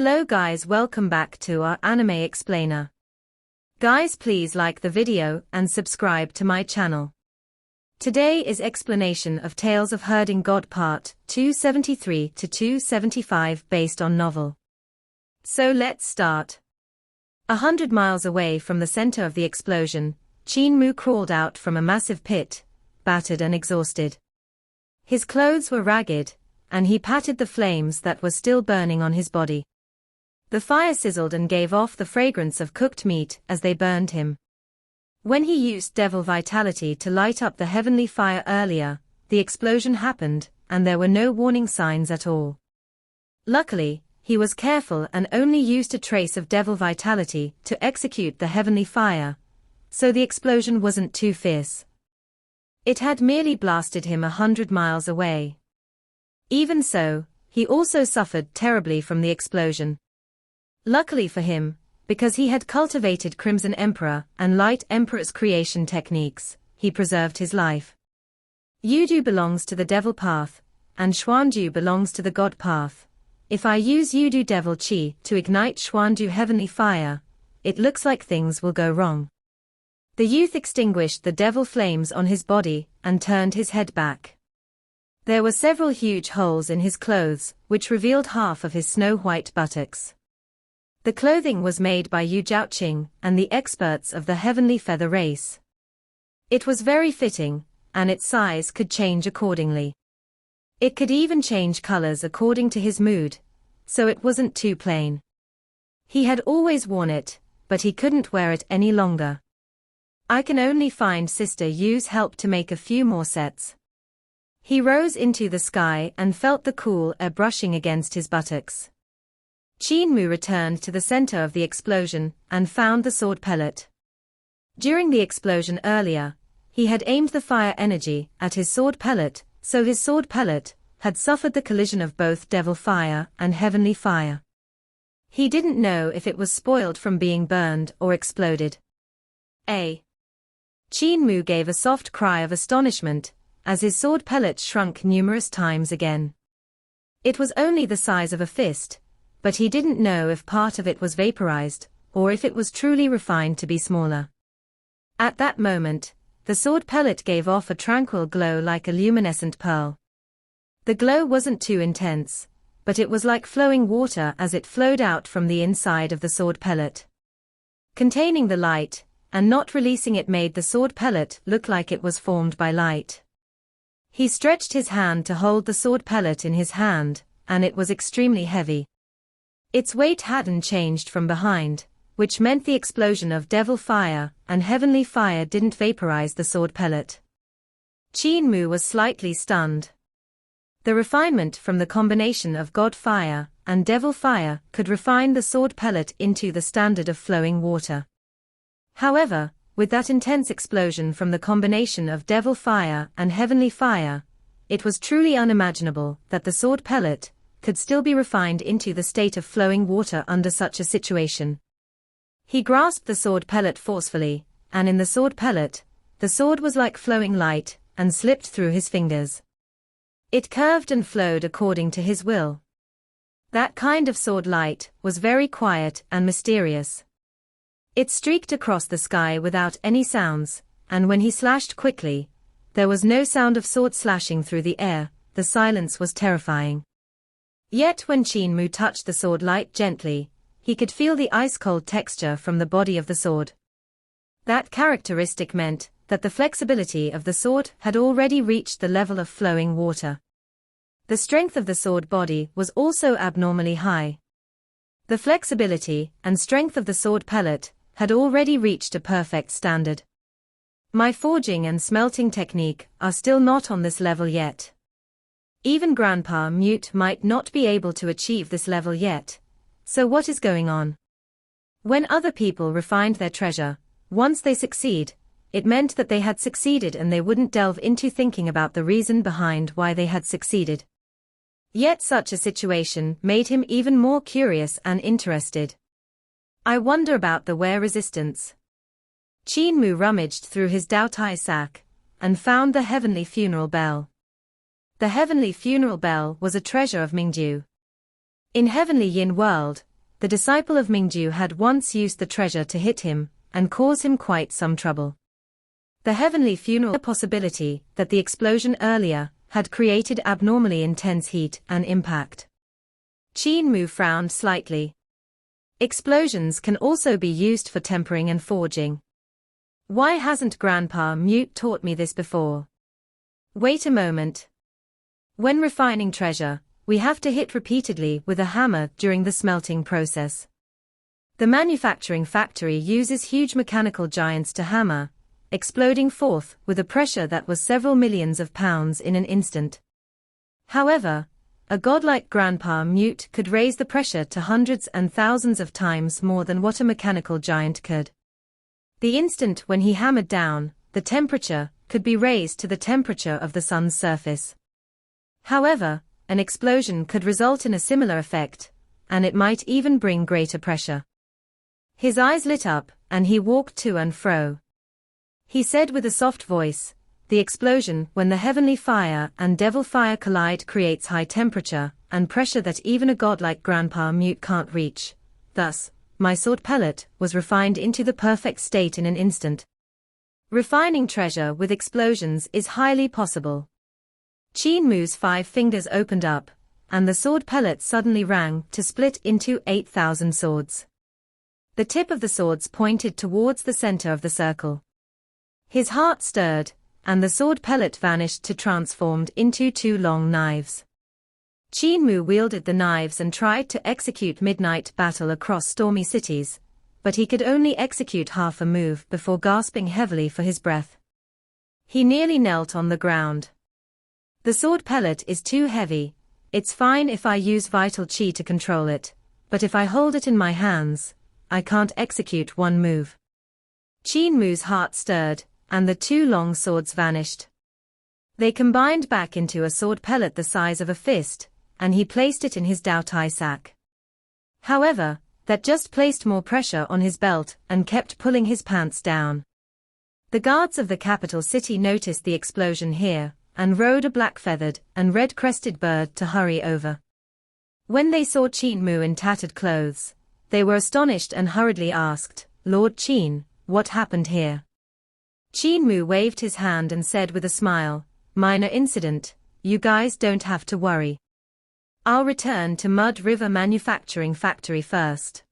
Hello guys, welcome back to our anime explainer. Guys, please like the video and subscribe to my channel. Today is explanation of Tales of Herding God Part 273 to 275 based on novel. So let's start. 100 miles away from the center of the explosion, Qin Mu crawled out from a massive pit, battered and exhausted. His clothes were ragged, and he patted the flames that were still burning on his body. The fire sizzled and gave off the fragrance of cooked meat as they burned him. When he used devil vitality to light up the heavenly fire earlier, the explosion happened, and there were no warning signs at all. Luckily, he was careful and only used a trace of devil vitality to execute the heavenly fire, so the explosion wasn't too fierce. It had merely blasted him 100 miles away. Even so, he also suffered terribly from the explosion. Luckily for him, because he had cultivated Crimson Emperor and Light Emperor's creation techniques, he preserved his life. Yudu belongs to the devil path, and Xuandu belongs to the god path. If I use Yudu devil chi to ignite Xuandu heavenly fire, it looks like things will go wrong. The youth extinguished the devil flames on his body and turned his head back. There were several huge holes in his clothes, which revealed half of his snow-white buttocks. The clothing was made by Yu Zhaoqing and the experts of the Heavenly Feather race. It was very fitting, and its size could change accordingly. It could even change colors according to his mood, so it wasn't too plain. He had always worn it, but he couldn't wear it any longer. I can only find Sister Yu's help to make a few more sets. He rose into the sky and felt the cool air brushing against his buttocks. Qin Mu returned to the center of the explosion and found the sword pellet. During the explosion earlier, he had aimed the fire energy at his sword pellet, so his sword pellet had suffered the collision of both devil fire and heavenly fire. He didn't know if it was spoiled from being burned or exploded. Qin Mu gave a soft cry of astonishment as his sword pellet shrunk numerous times again. It was only the size of a fist, but he didn't know if part of it was vaporized, or if it was truly refined to be smaller. At that moment, the sword pellet gave off a tranquil glow like a luminescent pearl. The glow wasn't too intense, but it was like flowing water as it flowed out from the inside of the sword pellet. Containing the light, and not releasing it made the sword pellet look like it was formed by light. He stretched his hand to hold the sword pellet in his hand, and it was extremely heavy. Its weight hadn't changed from behind, which meant the explosion of devil fire and heavenly fire didn't vaporize the sword pellet. Qin Mu was slightly stunned. The refinement from the combination of god fire and devil fire could refine the sword pellet into the standard of flowing water. However, with that intense explosion from the combination of devil fire and heavenly fire, it was truly unimaginable that the sword pellet could still be refined into the state of flowing water under such a situation. He grasped the sword pellet forcefully, and in the sword pellet, the sword was like flowing light, and slipped through his fingers. It curved and flowed according to his will. That kind of sword light was very quiet and mysterious. It streaked across the sky without any sounds, and when he slashed quickly, there was no sound of sword slashing through the air. The silence was terrifying. Yet when Qin Mu touched the sword light gently, he could feel the ice-cold texture from the body of the sword. That characteristic meant that the flexibility of the sword had already reached the level of flowing water. The strength of the sword body was also abnormally high. The flexibility and strength of the sword pellet had already reached a perfect standard. My forging and smelting technique are still not on this level yet. Even Grandpa Mute might not be able to achieve this level yet. So what is going on? When other people refined their treasure, once they succeed, it meant that they had succeeded and they wouldn't delve into thinking about the reason behind why they had succeeded. Yet such a situation made him even more curious and interested. I wonder about the wear resistance. Qin Mu rummaged through his Daotai sack, and found the heavenly funeral bell. The heavenly funeral bell was a treasure of Mingju. In heavenly yin world, the disciple of Mingju had once used the treasure to hit him, and cause him quite some trouble. The heavenly funeral possibility that the explosion earlier had created abnormally intense heat and impact. Qin Mu frowned slightly. Explosions can also be used for tempering and forging. Why hasn't Grandpa Mute taught me this before? Wait a moment. When refining treasure, we have to hit repeatedly with a hammer during the smelting process. The manufacturing factory uses huge mechanical giants to hammer, exploding forth with a pressure that was several millions of pounds in an instant. However, a godlike Grandpa Mute could raise the pressure to hundreds and thousands of times more than what a mechanical giant could. The instant when he hammered down, the temperature could be raised to the temperature of the sun's surface. However, an explosion could result in a similar effect, and it might even bring greater pressure. His eyes lit up, and he walked to and fro. He said with a soft voice, "The explosion when the heavenly fire and devil fire collide creates high temperature and pressure that even a god like Grandpa Mute can't reach. Thus, my sword pellet was refined into the perfect state in an instant." Refining treasure with explosions is highly possible. Qin Mu's 5 fingers opened up, and the sword pellet suddenly rang to split into 8,000 swords. The tip of the swords pointed towards the center of the circle. His heart stirred, and the sword pellet vanished to transformed into 2 long knives. Qin Mu wielded the knives and tried to execute midnight battle across stormy cities, but he could only execute half a move before gasping heavily for his breath. He nearly knelt on the ground. The sword pellet is too heavy. It's fine if I use vital chi to control it, but if I hold it in my hands, I can't execute one move. Qin Mu's heart stirred, and the 2 long swords vanished. They combined back into a sword pellet the size of a fist, and he placed it in his Daotai sack. However, that just placed more pressure on his belt and kept pulling his pants down. The guards of the capital city noticed the explosion here, and rode a black-feathered and red-crested bird to hurry over. When they saw Qin Mu in tattered clothes, they were astonished and hurriedly asked, "Lord Qin, what happened here?" Qin Mu waved his hand and said with a smile, "Minor incident, you guys don't have to worry. I'll return to Mud River Manufacturing Factory first.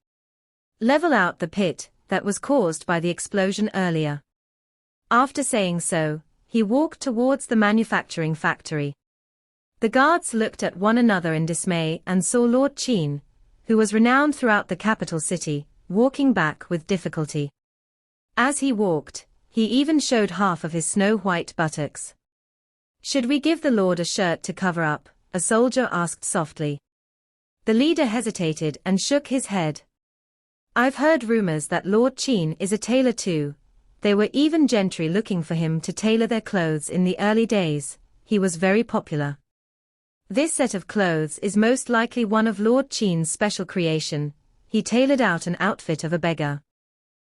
Level out the pit that was caused by the explosion earlier." After saying so, he walked towards the manufacturing factory. The guards looked at one another in dismay and saw Lord Qin, who was renowned throughout the capital city, walking back with difficulty. As he walked, he even showed half of his snow-white buttocks. "Should we give the Lord a shirt to cover up?" a soldier asked softly. The leader hesitated and shook his head. "I've heard rumors that Lord Qin is a tailor too. There were even gentry looking for him to tailor their clothes in the early days. He was very popular. This set of clothes is most likely one of Lord Qin's special creation. He tailored out an outfit of a beggar."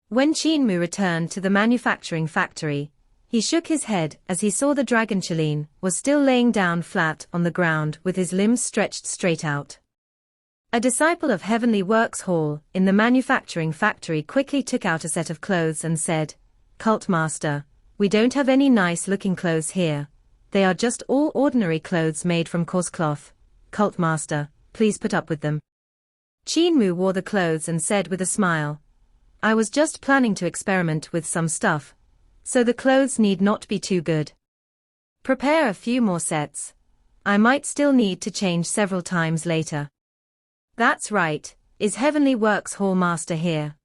When Qin Mu returned to the manufacturing factory, he shook his head as he saw the dragon Chilean was still laying down flat on the ground with his limbs stretched straight out. A disciple of Heavenly Works Hall in the manufacturing factory quickly took out a set of clothes and said, "Cult Master, we don't have any nice-looking clothes here. They are just all ordinary clothes made from coarse cloth. Cult Master, please put up with them." Qin Mu wore the clothes and said with a smile, "I was just planning to experiment with some stuff, so the clothes need not be too good. Prepare a few more sets. I might still need to change several times later." "That's right. Is Heavenly Works Hall Master here?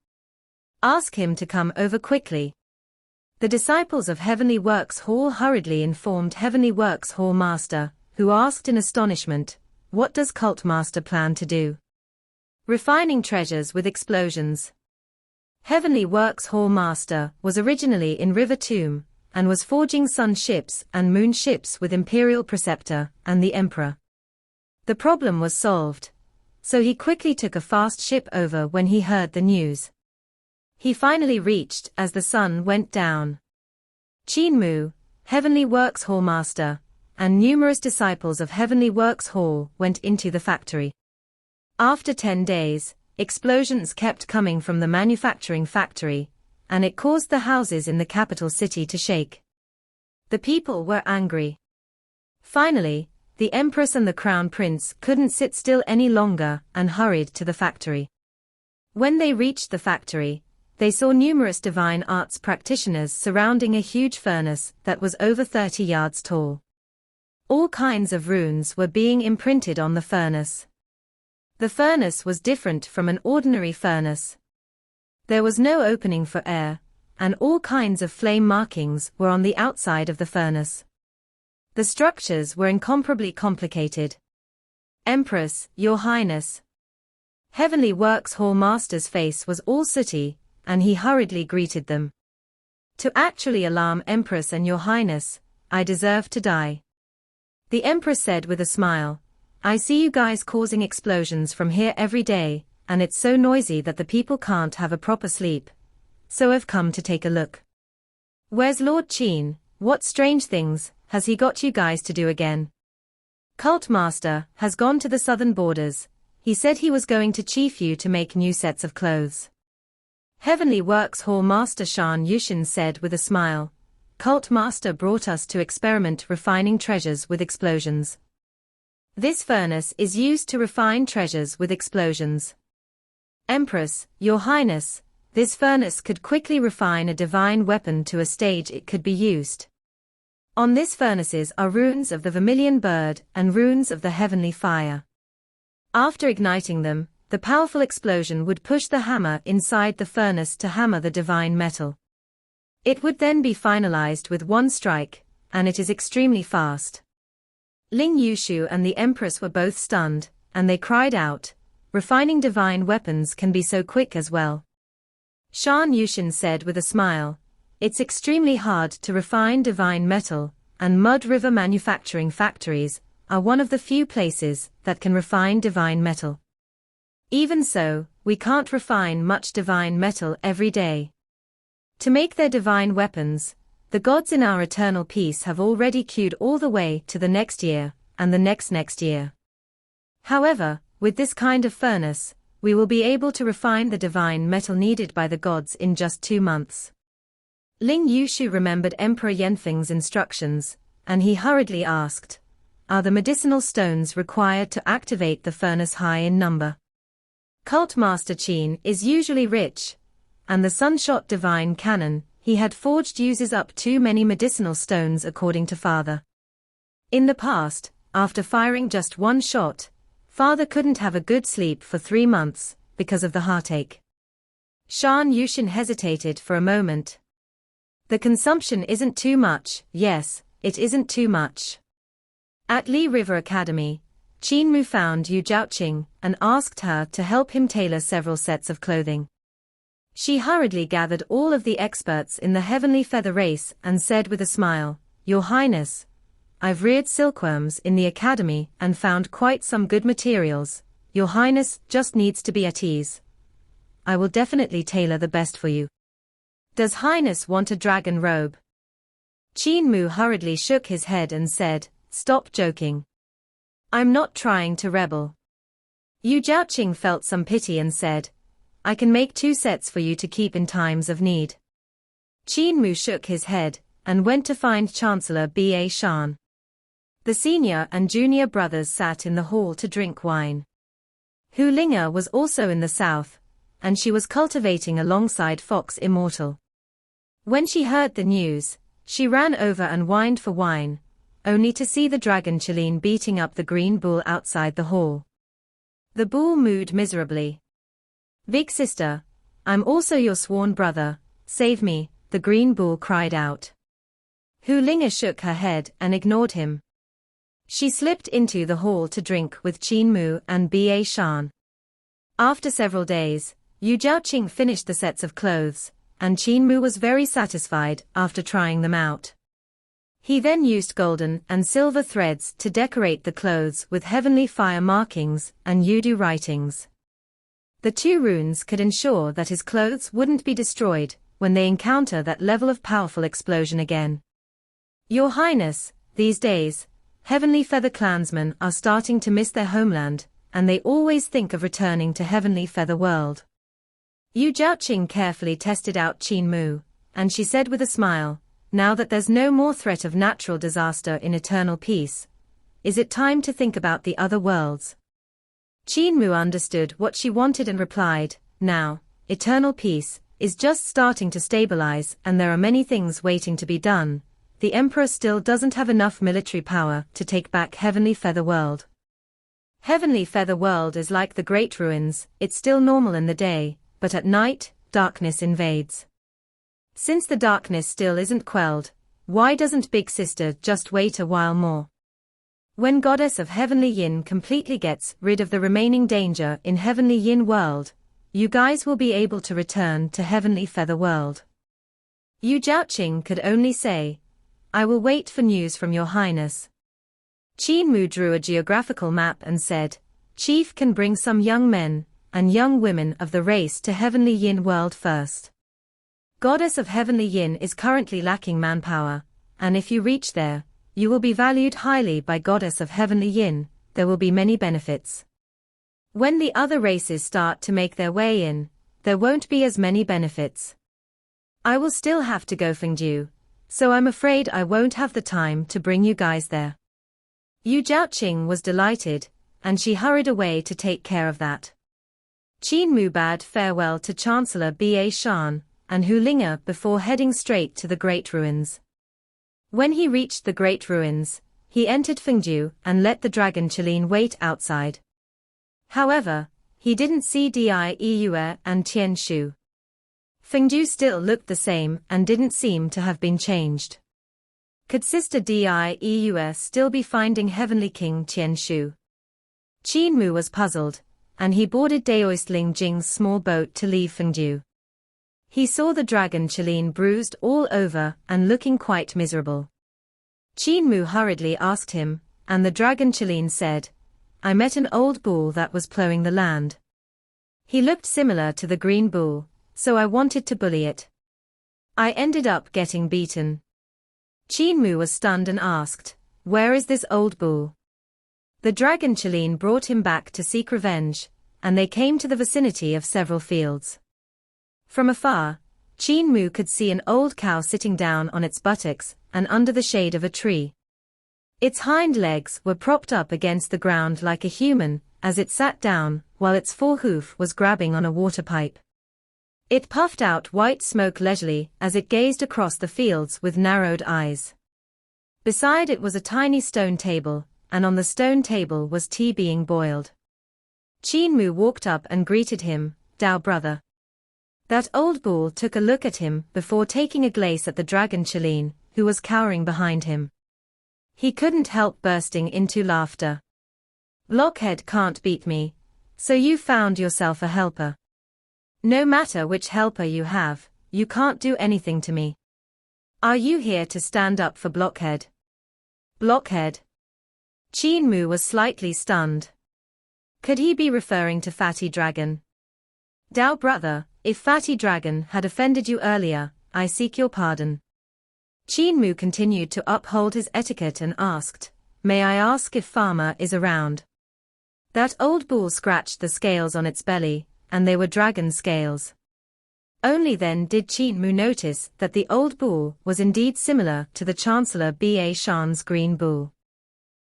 Ask him to come over quickly." The disciples of Heavenly Works Hall hurriedly informed Heavenly Works Hall Master, who asked in astonishment, "What does Cult Master plan to do?" "Refining treasures with explosions." Heavenly Works Hall Master was originally in River Tomb, and was forging sun ships and moon ships with Imperial Preceptor and the Emperor. The problem was solved, so he quickly took a fast ship over when he heard the news. He finally reached as the sun went down. Qin Mu, Heavenly Works Hall Master, and numerous disciples of Heavenly Works Hall went into the factory. After 10 days, explosions kept coming from the manufacturing factory, and it caused the houses in the capital city to shake. The people were angry. Finally, the Empress and the Crown Prince couldn't sit still any longer and hurried to the factory. When they reached the factory, they saw numerous divine arts practitioners surrounding a huge furnace that was over 30 yards tall. All kinds of runes were being imprinted on the furnace. The furnace was different from an ordinary furnace. There was no opening for air, and all kinds of flame markings were on the outside of the furnace. The structures were incomparably complicated. Empress, Your Highness. Heavenly Works Hall Master's face was all sooty, and he hurriedly greeted them. To actually alarm Empress and Your Highness, I deserve to die. The Empress said with a smile, I see you guys causing explosions from here every day, and it's so noisy that the people can't have a proper sleep. So I've come to take a look. Where's Lord Qin? What strange things has he got you guys to do again? Cult Master has gone to the southern borders. He said he was going to chief you to make new sets of clothes. Heavenly Works Hall Master Shan Yushin said with a smile, Cult Master brought us to experiment refining treasures with explosions. This furnace is used to refine treasures with explosions. Empress, Your Highness, this furnace could quickly refine a divine weapon to a stage it could be used. On this furnaces are runes of the vermilion bird and runes of the heavenly fire. After igniting them, the powerful explosion would push the hammer inside the furnace to hammer the divine metal. It would then be finalized with one strike, and it is extremely fast. Ling Yushu and the Empress were both stunned, and they cried out, refining divine weapons can be so quick as well. Shan Yushin said with a smile, it's extremely hard to refine divine metal, and Mud River manufacturing factories are one of the few places that can refine divine metal. Even so, we can't refine much divine metal every day. To make their divine weapons, the gods in our eternal peace have already queued all the way to the next year, and the next year. However, with this kind of furnace, we will be able to refine the divine metal needed by the gods in just 2 months. Ling Yushu remembered Emperor Yanfeng's instructions, and he hurriedly asked, are the medicinal stones required to activate the furnace high in number? Cult Master Qin is usually rich, and the Sunshot divine cannon he had forged uses up too many medicinal stones according to Father. In the past, after firing just one shot, Father couldn't have a good sleep for 3 months, because of the heartache. Shan Yushin hesitated for a moment. The consumption isn't too much, yes, it isn't too much. At Li River Academy, Qin Mu found Yu Zhaoqing and asked her to help him tailor several sets of clothing. She hurriedly gathered all of the experts in the heavenly feather race and said with a smile, Your Highness, I've reared silkworms in the academy and found quite some good materials. Your Highness just needs to be at ease. I will definitely tailor the best for you. Does Highness want a dragon robe? Qin Mu hurriedly shook his head and said, Stop joking. I'm not trying to rebel. Yu Zhaoqing felt some pity and said, I can make 2 sets for you to keep in times of need. Qin Mu shook his head and went to find Chancellor Ba Shan. The senior and junior brothers sat in the hall to drink wine. Hu Linga was also in the south, and she was cultivating alongside Fox Immortal. When she heard the news, she ran over and whined for wine, only to see the dragon Chiline beating up the green bull outside the hall. The bull mooed miserably. Big sister, I'm also your sworn brother, save me, the green bull cried out. Hu Linga shook her head and ignored him. She slipped into the hall to drink with Qin Mu and Ba Shan. After several days, Yu Zhaoqing finished the sets of clothes, and Qin Mu was very satisfied after trying them out. He then used golden and silver threads to decorate the clothes with heavenly fire markings and Yudu writings. The 2 runes could ensure that his clothes wouldn't be destroyed when they encounter that level of powerful explosion again. Your Highness, these days, Heavenly Feather clansmen are starting to miss their homeland, and they always think of returning to Heavenly Feather World. Yu Zhaoqing carefully tested out Qin Mu, and she said with a smile, now that there's no more threat of natural disaster in eternal peace, is it time to think about the other worlds? Qin Mu understood what she wanted and replied, now, eternal peace is just starting to stabilize and there are many things waiting to be done. The Emperor still doesn't have enough military power to take back Heavenly Feather World. Heavenly Feather World is like the Great Ruins, it's still normal in the day, but at night, darkness invades. Since the darkness still isn't quelled, why doesn't Big Sister just wait a while more? When Goddess of Heavenly Yin completely gets rid of the remaining danger in Heavenly Yin World, you guys will be able to return to Heavenly Feather World. Yu Zhaoqing could only say, I will wait for news from Your Highness. Qin Mu drew a geographical map and said, Chief can bring some young men and young women of the race to Heavenly Yin World first. Goddess of Heavenly Yin is currently lacking manpower, and if you reach there, you will be valued highly by Goddess of Heavenly Yin, there will be many benefits. When the other races start to make their way in, there won't be as many benefits. I will still have to go Fengdu, so I'm afraid I won't have the time to bring you guys there. Yu Zhaoqing was delighted, and she hurried away to take care of that. Qin Mu bade farewell to Chancellor Ba Shan and Hu Linga before heading straight to the Great Ruins. When he reached the Great Ruins, he entered Fengdu and let the dragon Qilin wait outside. However, he didn't see Dieyue and Tian Shu. Fengdu still looked the same and didn't seem to have been changed. Could Sister Dieyue still be finding Heavenly King Tian Shu? Qin Mu was puzzled, and he boarded Daoistling Jing's small boat to leave Fengdu. He saw the dragon Qilin bruised all over and looking quite miserable. Qin Mu hurriedly asked him, and the dragon Qilin said, I met an old bull that was plowing the land. He looked similar to the green bull, so I wanted to bully it. I ended up getting beaten. Qin Mu was stunned and asked, where is this old bull? The dragon Qilin brought him back to seek revenge, and they came to the vicinity of several fields. From afar, Qin Mu could see an old cow sitting down on its buttocks and under the shade of a tree. Its hind legs were propped up against the ground like a human, as it sat down, while its forehoof was grabbing on a water pipe. It puffed out white smoke leisurely as it gazed across the fields with narrowed eyes. Beside it was a tiny stone table, and on the stone table was tea being boiled. Qin Mu walked up and greeted him, Dao brother. That old bull took a look at him before taking a glace at the dragon Qilin, who was cowering behind him. He couldn't help bursting into laughter. Blockhead can't beat me, so you found yourself a helper. No matter which helper you have, you can't do anything to me. Are you here to stand up for Blockhead? Blockhead? Qin Mu was slightly stunned. Could he be referring to Fatty Dragon? Dao brother, if Fatty Dragon had offended you earlier, I seek your pardon. Qin Mu continued to uphold his etiquette and asked, may I ask if Farmer is around? That old bull scratched the scales on its belly, and they were dragon scales. Only then did Qin Mu notice that the old bull was indeed similar to the Chancellor Ba Shan's green bull.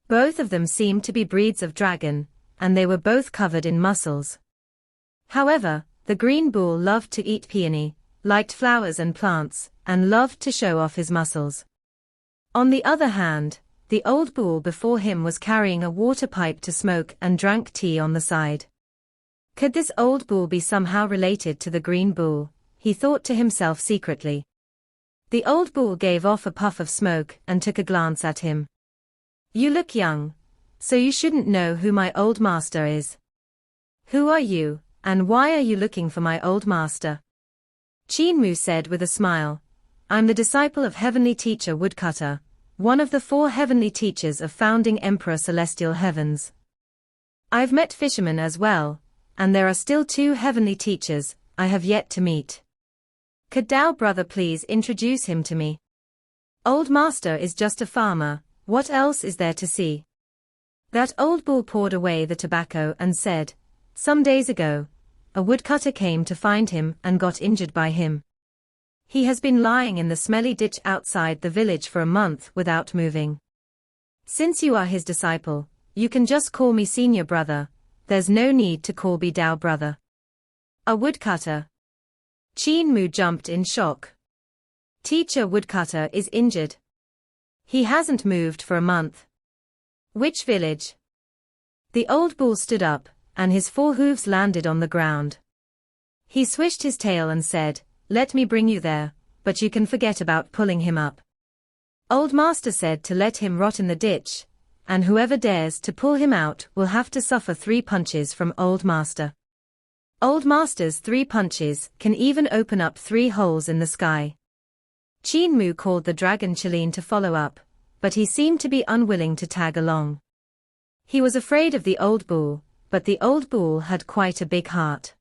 Both of them seemed to be breeds of dragon, and they were both covered in muscles. However, the green bull loved to eat peony, liked flowers and plants, and loved to show off his muscles. On the other hand, the old bull before him was carrying a water pipe to smoke and drank tea on the side. Could this old bull be somehow related to the green bull? He thought to himself secretly. The old bull gave off a puff of smoke and took a glance at him. You look young, so you shouldn't know who my old master is. Who are you, and why are you looking for my old master? Qin Mu said with a smile, I'm the disciple of Heavenly Teacher Woodcutter, one of the 4 heavenly teachers of founding Emperor Celestial Heavens. I've met fishermen as well, and there are still 2 heavenly teachers I have yet to meet. Could Dao brother please introduce him to me? Old master is just a farmer, what else is there to see? That old bull poured away the tobacco and said, "Some days ago, a woodcutter came to find him and got injured by him. He has been lying in the smelly ditch outside the village for a month without moving. Since you are his disciple, you can just call me senior brother, there's no need to call me Dao brother." A woodcutter. Qin Mu jumped in shock. Teacher woodcutter is injured. He hasn't moved for a month. Which village? The old bull stood up, and his forehooves landed on the ground. He swished his tail and said, "Let me bring you there, but you can forget about pulling him up." Old master said to let him rot in the ditch, and whoever dares to pull him out will have to suffer 3 punches from old master. Old master's 3 punches can even open up 3 holes in the sky. Qin Mu called the dragon Qilin to follow up, but he seemed to be unwilling to tag along. He was afraid of the old bull, but the old bull had quite a big heart.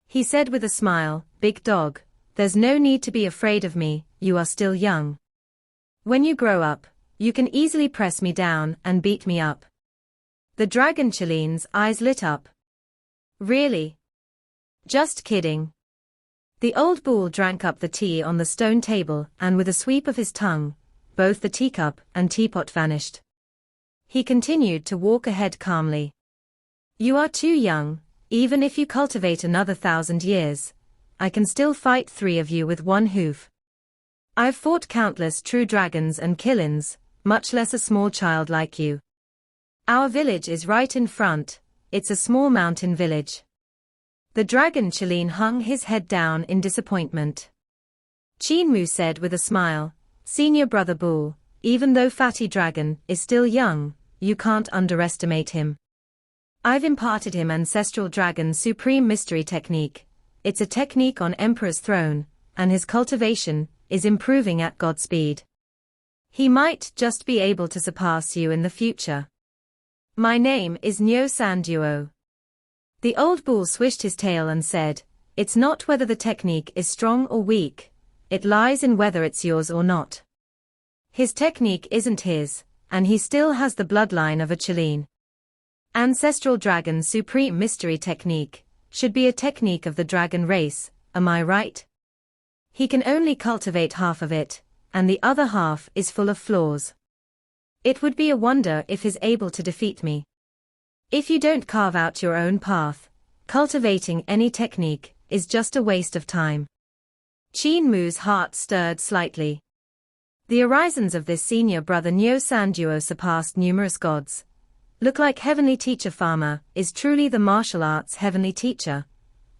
He said with a smile, "Big dog, there's no need to be afraid of me, you are still young. When you grow up, you can easily press me down and beat me up." The dragon Qilin's eyes lit up. "Really? Just kidding." The old bull drank up the tea on the stone table and with a sweep of his tongue, both the teacup and teapot vanished. He continued to walk ahead calmly. "You are too young, even if you cultivate another 1,000 years, I can still fight 3 of you with 1 hoof. I've fought countless true dragons and Qilins, much less a small child like you. Our village is right in front, it's a small mountain village." The dragon Qilin hung his head down in disappointment. Qin Mu said with a smile, "Senior brother bull, even though Fatty Dragon is still young, you can't underestimate him. I've imparted him Ancestral Dragon Supreme Mystery Technique. It's a technique on Emperor's throne, and his cultivation is improving at Godspeed. He might just be able to surpass you in the future. My name is Nyo San Duo." The old bull swished his tail and said, "It's not whether the technique is strong or weak, it lies in whether it's yours or not. His technique isn't his, and he still has the bloodline of a Qilin. Ancestral Dragon Supreme Mystery Technique should be a technique of the dragon race, am I right? He can only cultivate half of it, and the other half is full of flaws. It would be a wonder if he's able to defeat me. If you don't carve out your own path, cultivating any technique is just a waste of time." Qin Mu's heart stirred slightly. The horizons of this senior brother Nyo San Duo surpassed numerous gods. Look like heavenly teacher farmer is truly the martial arts heavenly teacher.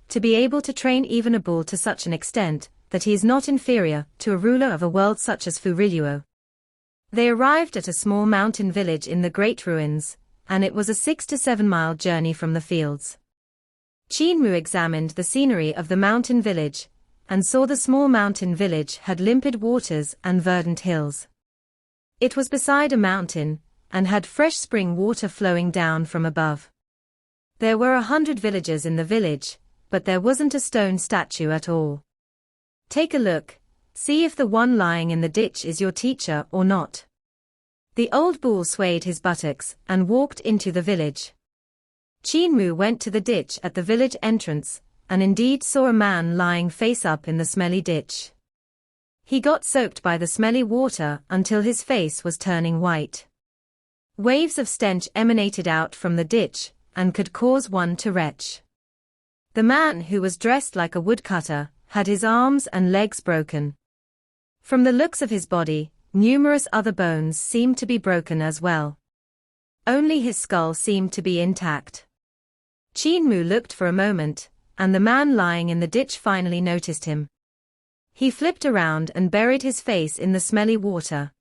To be able to train even a bull to such an extent that he is not inferior to a ruler of a world such as Furiluo. They arrived at a small mountain village in the Great Ruins, and it was a 6 to 7 mile journey from the fields. Qin Mu examined the scenery of the mountain village, and saw the small mountain village had limpid waters and verdant hills. It was beside a mountain, and had fresh spring water flowing down from above. There were 100 villagers in the village, but there wasn't a stone statue at all. "Take a look, see if the one lying in the ditch is your teacher or not." The old bull swayed his buttocks and walked into the village. Qin Mu went to the ditch at the village entrance, and indeed saw a man lying face up in the smelly ditch. He got soaked by the smelly water until his face was turning white. Waves of stench emanated out from the ditch, and could cause one to retch. The man, who was dressed like a woodcutter, had his arms and legs broken. From the looks of his body, numerous other bones seemed to be broken as well. Only his skull seemed to be intact. Qin Mu looked for a moment, and the man lying in the ditch finally noticed him. He flipped around and buried his face in the smelly water.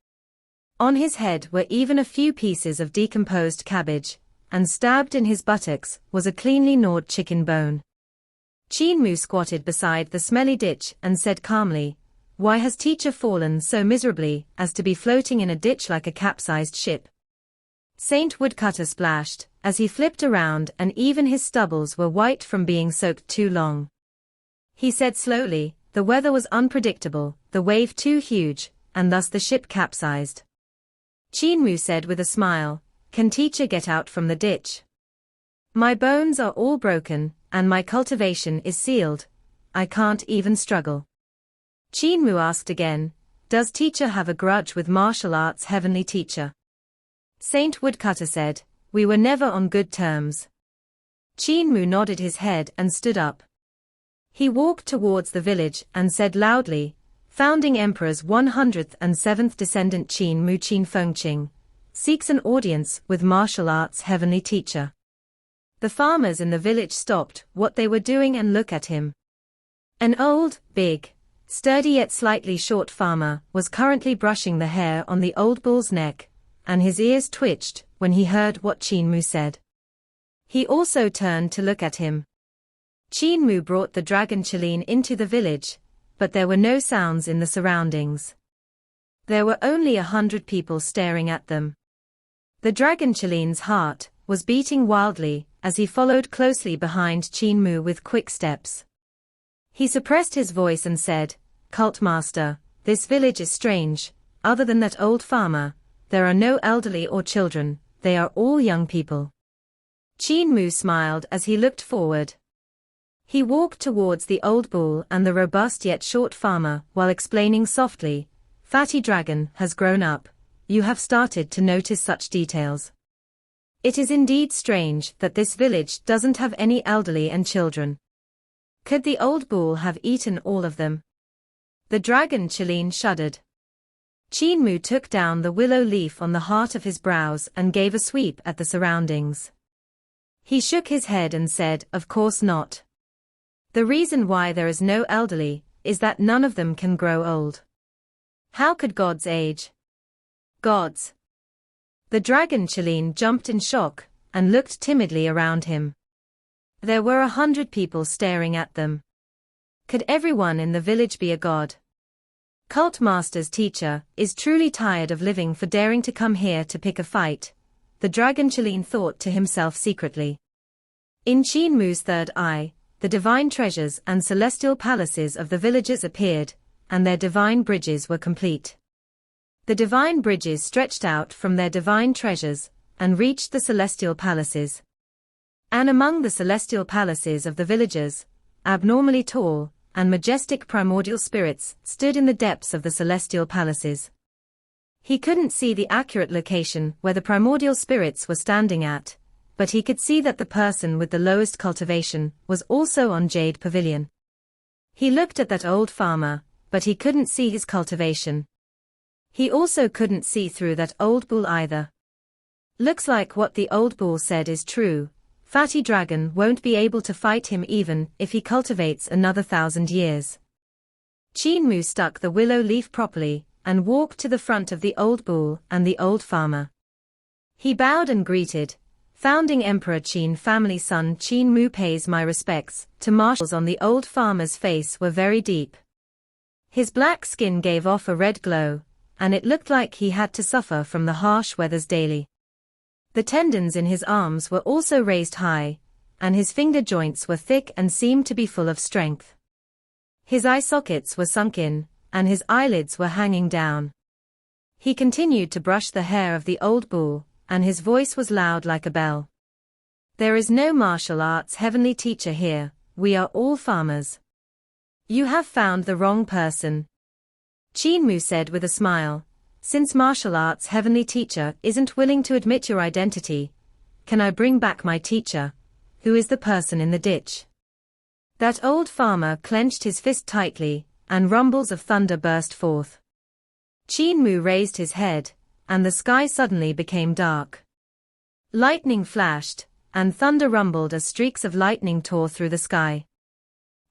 On his head were even a few pieces of decomposed cabbage, and stabbed in his buttocks was a cleanly gnawed chicken bone. Qin Mu squatted beside the smelly ditch and said calmly, "Why has teacher fallen so miserably as to be floating in a ditch like a capsized ship?" Saint Woodcutter splashed, as he flipped around, and even his stubbles were white from being soaked too long. He said slowly, "The weather was unpredictable, the wave too huge, and thus the ship capsized." Qin Mu said with a smile, Can teacher get out from the ditch? My bones are all broken, and my cultivation is sealed. I can't even struggle. Qin Mu asked again, does teacher have a grudge with martial arts heavenly teacher? Saint Woodcutter said, we were never on good terms. Qin Mu nodded his head and stood up. He walked towards the village and said loudly, Founding Emperor's 107th descendant Qin Mu Qin Fengqing seeks an audience with martial arts heavenly teacher. The farmers in the village stopped what they were doing and looked at him. An old, big, sturdy yet slightly short farmer was currently brushing the hair on the old bull's neck, and his ears twitched when he heard what Qin Mu said. He also turned to look at him. Qin Mu brought the dragon Qilin into the village, but there were no sounds in the surroundings. There were only 100 people staring at them. The dragon Qilin's heart was beating wildly as he followed closely behind Qin Mu with quick steps. He suppressed his voice and said, Cult Master, this village is strange. Other than that old farmer, there are no elderly or children, they are all young people. Qin Mu smiled as he looked forward. He walked towards the old bull and the robust yet short farmer while explaining softly, Fatty Dragon has grown up. You have started to notice such details. It is indeed strange that this village doesn't have any elderly and children. Could the old bull have eaten all of them? The dragon Qilin shuddered. Qin Mu took down the willow leaf on the heart of his brows and gave a sweep at the surroundings. He shook his head and said, Of course not. The reason why there is no elderly is that none of them can grow old. How could gods age? Gods. The dragon Qilin jumped in shock and looked timidly around him. There were 100 people staring at them. Could everyone in the village be a god? Cult Master's teacher is truly tired of living for daring to come here to pick a fight, the dragon Qilin thought to himself secretly. In Qin Mu's third eye, the divine treasures and celestial palaces of the villagers appeared, and their divine bridges were complete. The divine bridges stretched out from their divine treasures, and reached the celestial palaces. And among the celestial palaces of the villagers, abnormally tall and majestic primordial spirits stood in the depths of the celestial palaces. He couldn't see the accurate location where the primordial spirits were standing at, but he could see that the person with the lowest cultivation was also on Jade Pavilion. He looked at that old farmer, but he couldn't see his cultivation. He also couldn't see through that old bull either. Looks like what the old bull said is true. Fatty Dragon won't be able to fight him even if he cultivates another 1,000 years. Qin Mu stuck the willow leaf properly and walked to the front of the old bull and the old farmer. He bowed and greeted, Founding Emperor Qin family son Qin Mu pays my respects to marshals. On the old farmer's face were very deep. His black skin gave off a red glow, and it looked like he had to suffer from the harsh weathers daily. The tendons in his arms were also raised high, and his finger joints were thick and seemed to be full of strength. His eye sockets were sunk in, and his eyelids were hanging down. He continued to brush the hair of the old bull, and his voice was loud like a bell. There is no martial arts heavenly teacher here, we are all farmers. You have found the wrong person. Qin Mu said with a smile, since martial arts heavenly teacher isn't willing to admit your identity, can I bring back my teacher? Who is the person in the ditch? That old farmer clenched his fist tightly, and rumbles of thunder burst forth. Qin Mu raised his head, and the sky suddenly became dark. Lightning flashed, and thunder rumbled as streaks of lightning tore through the sky.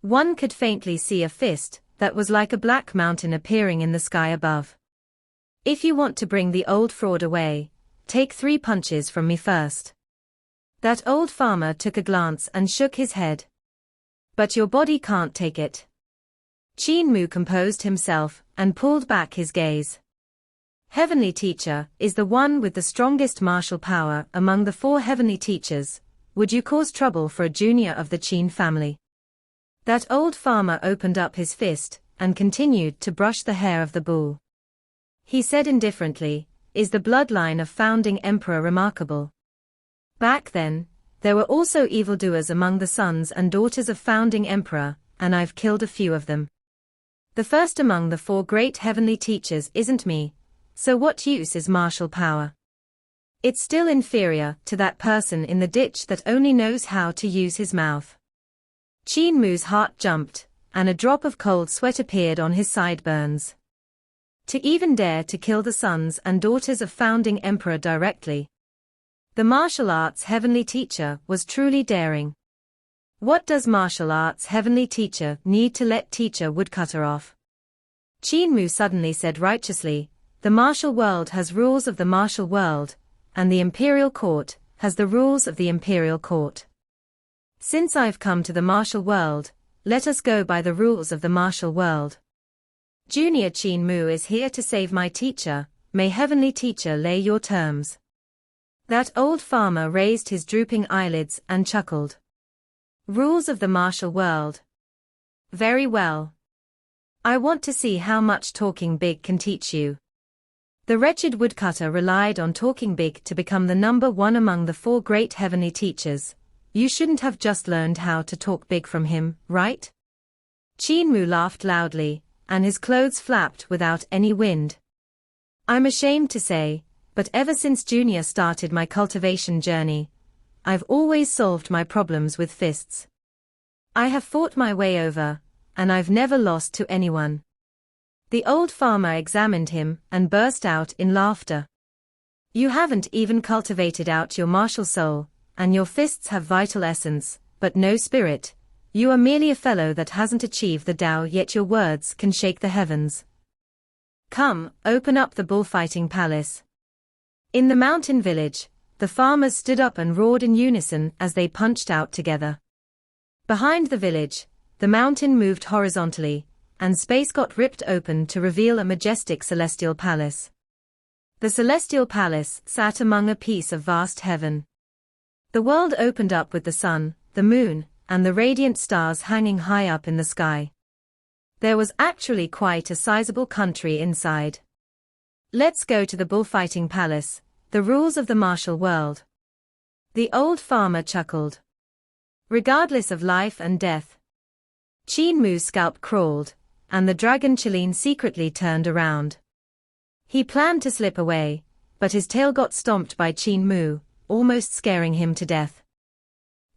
One could faintly see a fist that was like a black mountain appearing in the sky above. If you want to bring the old fraud away, take 3 punches from me first. That old farmer took a glance and shook his head. But your body can't take it. Qin Mu composed himself and pulled back his gaze. Heavenly Teacher is the one with the strongest martial power among the 4 heavenly teachers. Would you cause trouble for a junior of the Qin family? That old farmer opened up his fist and continued to brush the hair of the bull. He said indifferently, Is the bloodline of founding emperor remarkable? Back then, there were also evildoers among the sons and daughters of founding emperor, and I've killed a few of them. The first among the 4 great heavenly teachers isn't me, so what use is martial power? It's still inferior to that person in the ditch that only knows how to use his mouth. Qin Mu's heart jumped, and a drop of cold sweat appeared on his sideburns. To even dare to kill the sons and daughters of founding emperor directly. The martial arts heavenly teacher was truly daring. What does martial arts heavenly teacher need to let teacher woodcutter off? Qin Mu suddenly said righteously, the martial world has rules of the martial world, and the imperial court has the rules of the imperial court. Since I've come to the martial world, let us go by the rules of the martial world. Junior Qin Mu is here to save my teacher, may heavenly teacher lay your terms. That old farmer raised his drooping eyelids and chuckled. Rules of the martial world. Very well. I want to see how much talking big can teach you. The wretched woodcutter relied on talking big to become the number 1 among the 4 great heavenly teachers. You shouldn't have just learned how to talk big from him, right? Qin Mu laughed loudly, and his clothes flapped without any wind. I'm ashamed to say, but ever since Junior started my cultivation journey, I've always solved my problems with fists. I have fought my way over, and I've never lost to anyone. The old farmer examined him and burst out in laughter. You haven't even cultivated out your martial soul, and your fists have vital essence, but no spirit. You are merely a fellow that hasn't achieved the Tao, yet your words can shake the heavens. Come, open up the bullfighting palace. In the mountain village, the farmers stood up and roared in unison as they punched out together. Behind the village, the mountain moved horizontally, and space got ripped open to reveal a majestic celestial palace. The celestial palace sat among a piece of vast heaven. The world opened up with the sun, the moon, and the radiant stars hanging high up in the sky. There was actually quite a sizable country inside. Let's go to the bullfighting palace, the rules of the martial world. The old farmer chuckled. Regardless of life and death. Qin Mu's scalp crawled, and the dragon Qilin secretly turned around. He planned to slip away, but his tail got stomped by Qin Mu, almost scaring him to death.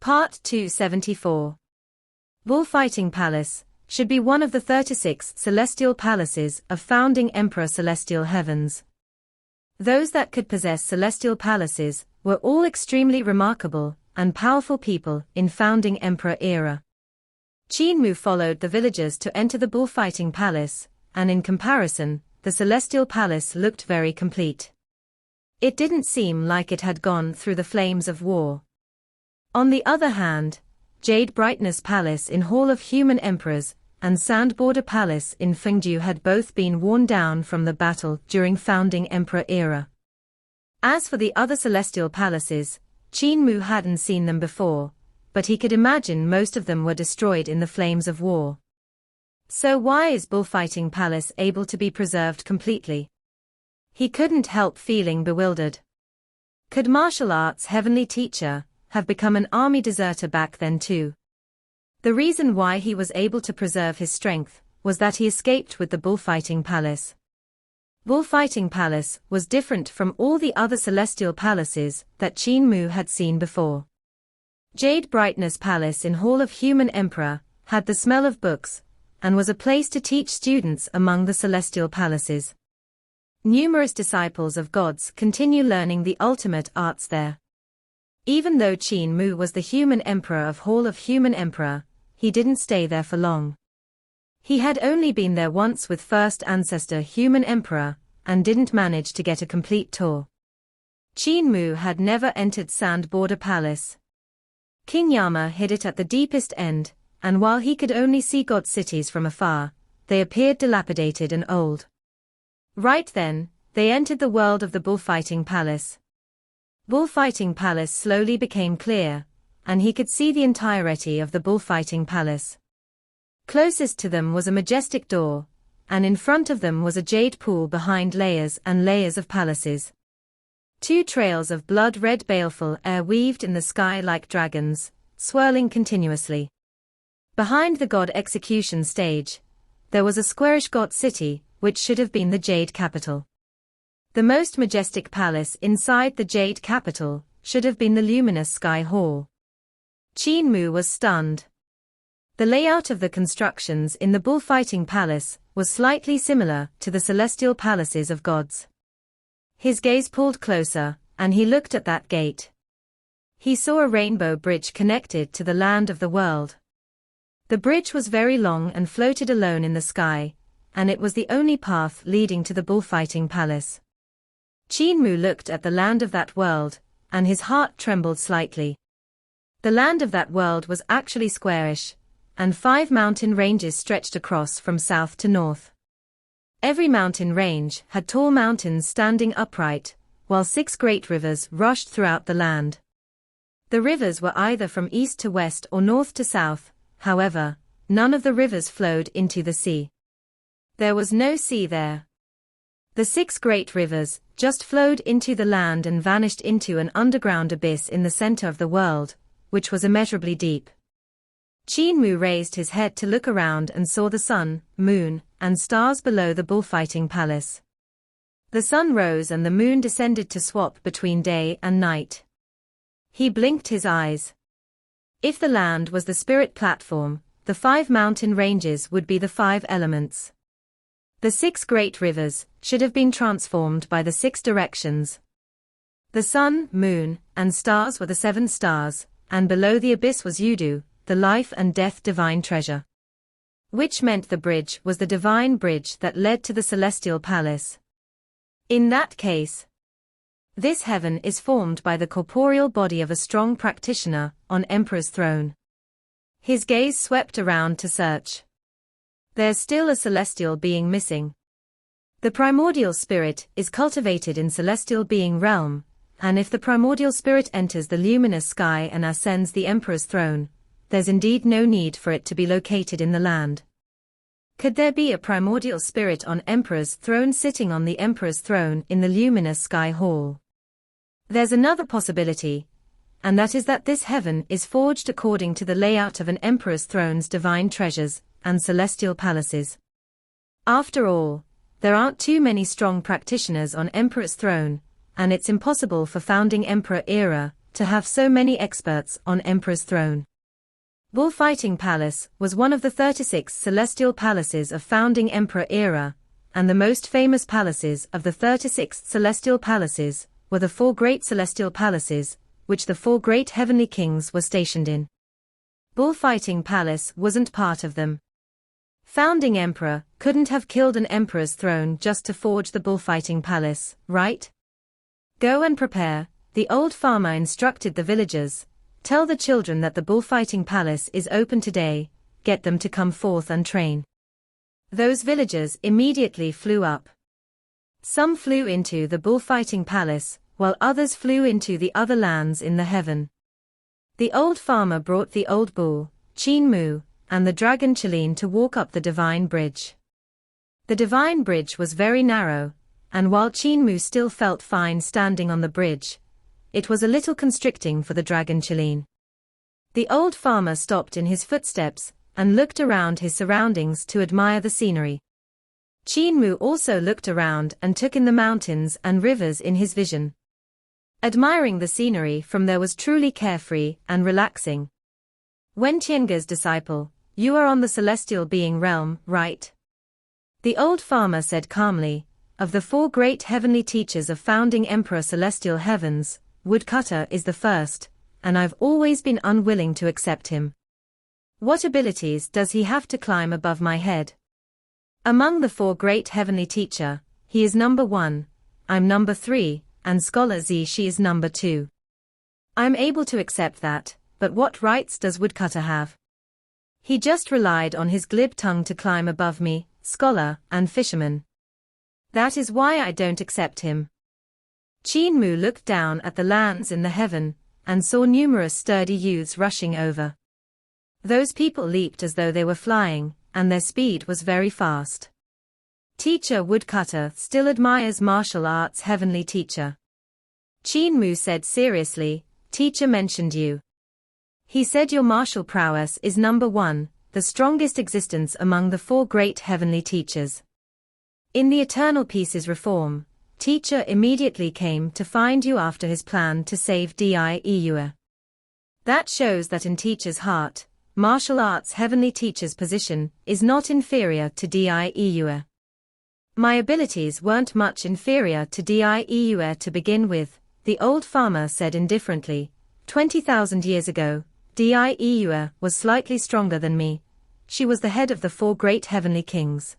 Part 274. Bullfighting Palace should be one of the 36 celestial palaces of founding Emperor Celestial Heavens. Those that could possess celestial palaces were all extremely remarkable and powerful people in founding Emperor era. Qin Mu followed the villagers to enter the bullfighting palace, and in comparison, the celestial palace looked very complete. It didn't seem like it had gone through the flames of war. On the other hand, Jade Brightness Palace in Hall of Human Emperors and Sand Border Palace in Fengdu had both been worn down from the battle during founding Emperor era. As for the other celestial palaces, Qin Mu hadn't seen them before, but he could imagine most of them were destroyed in the flames of war. So why is Bullfighting Palace able to be preserved completely? He couldn't help feeling bewildered. Could martial arts heavenly teacher have become an army deserter back then too? The reason why he was able to preserve his strength was that he escaped with the Bullfighting Palace. Bullfighting Palace was different from all the other celestial palaces that Qin Mu had seen before. Jade Brightness Palace in Hall of Human Emperor had the smell of books, and was a place to teach students among the celestial palaces. Numerous disciples of gods continue learning the ultimate arts there. Even though Qin Mu was the human emperor of Hall of Human Emperor, he didn't stay there for long. He had only been there once with first ancestor Human Emperor, and didn't manage to get a complete tour. Qin Mu had never entered Sand Border Palace. King Yama hid it at the deepest end, and while he could only see god cities from afar, they appeared dilapidated and old. Right then, they entered the world of the Bullfighting Palace. Bullfighting Palace slowly became clear, and he could see the entirety of the Bullfighting Palace. Closest to them was a majestic door, and in front of them was a jade pool behind layers and layers of palaces. 2 trails of blood-red baleful air weaved in the sky like dragons, swirling continuously. Behind the god execution stage, there was a squarish god city, which should have been the jade capital. The most majestic palace inside the jade capital should have been the luminous sky hall. Qin Mu was stunned. The layout of the constructions in the bullfighting palace was slightly similar to the celestial palaces of gods. His gaze pulled closer, and he looked at that gate. He saw a rainbow bridge connected to the land of the world. The bridge was very long and floated alone in the sky, and it was the only path leading to the bullfighting palace. Qin Mu looked at the land of that world, and his heart trembled slightly. The land of that world was actually squarish, and 5 mountain ranges stretched across from south to north. Every mountain range had tall mountains standing upright, while 6 great rivers rushed throughout the land. The rivers were either from east to west or north to south. However, none of the rivers flowed into the sea. There was no sea there. The 6 great rivers just flowed into the land and vanished into an underground abyss in the center of the world, which was immeasurably deep. Qin Mu raised his head to look around and saw the sun, moon, and stars below the bullfighting palace. The sun rose and the moon descended to swap between day and night. He blinked his eyes. If the land was the spirit platform, the 5 mountain ranges would be the 5 elements. The 6 great rivers should have been transformed by the 6 directions. The sun, moon, and stars were the 7 stars, and below the abyss was Yudu, the life and death divine treasure. Which meant the bridge was the divine bridge that led to the celestial palace. In that case, this heaven is formed by the corporeal body of a strong practitioner on Emperor's throne. His gaze swept around to search. There's still a celestial being missing. The primordial spirit is cultivated in celestial being realm, and if the primordial spirit enters the luminous sky and ascends the Emperor's throne, there's indeed no need for it to be located in the land. Could there be a primordial spirit on Emperor's throne sitting on the Emperor's throne in the luminous sky hall? There's another possibility, and that is that this heaven is forged according to the layout of an emperor's throne's divine treasures and celestial palaces. After all, there aren't too many strong practitioners on Emperor's throne, and it's impossible for founding Emperor era to have so many experts on Emperor's throne. Bullfighting Palace was one of the 36 celestial palaces of founding Emperor era, and the most famous palaces of the 36 celestial palaces were the 4 great celestial palaces, which the 4 great heavenly kings were stationed in. Bullfighting Palace wasn't part of them. Founding Emperor couldn't have killed an emperor's throne just to forge the Bullfighting Palace, right? Go and prepare, the old farmer instructed the villagers. Tell the children that the Bullfighting Palace is open today, get them to come forth and train. Those villagers immediately flew up. Some flew into the Bullfighting Palace, while others flew into the other lands in the heaven. The old farmer brought the old bull, Qin Mu, and the dragon Qin to walk up the divine bridge. The divine bridge was very narrow, and while Qin Mu still felt fine standing on the bridge, it was a little constricting for the dragon Qin. The old farmer stopped in his footsteps and looked around his surroundings to admire the scenery. Qin Mu also looked around and took in the mountains and rivers in his vision. Admiring the scenery from there was truly carefree and relaxing. Wen Tiange's disciple, you are on the celestial being realm, right? The old farmer said calmly, of the 4 great heavenly teachers of founding Emperor Celestial Heavens, Woodcutter is the first, and I've always been unwilling to accept him. What abilities does he have to climb above my head? Among the 4 great heavenly teacher, he is number 1, I'm number 3, and Scholar Z she is number 2. I'm able to accept that, but what rights does Woodcutter have? He just relied on his glib tongue to climb above me, scholar, and fisherman. That is why I don't accept him. Qin Mu looked down at the lands in the heaven, and saw numerous sturdy youths rushing over. Those people leaped as though they were flying, and their speed was very fast. Teacher Woodcutter still admires martial arts heavenly teacher. Qin Mu said seriously, teacher mentioned you. He said your martial prowess is number 1, the strongest existence among the 4 great heavenly teachers. In the Eternal Pieces reform, teacher immediately came to find you after his plan to save Dieyue. That shows that in teacher's heart, martial arts heavenly teacher's position is not inferior to Dieyue. My abilities weren't much inferior to Dieyue to begin with, the old farmer said indifferently. 20,000 years ago, Dieyue was slightly stronger than me. She was the head of the 4 great heavenly kings.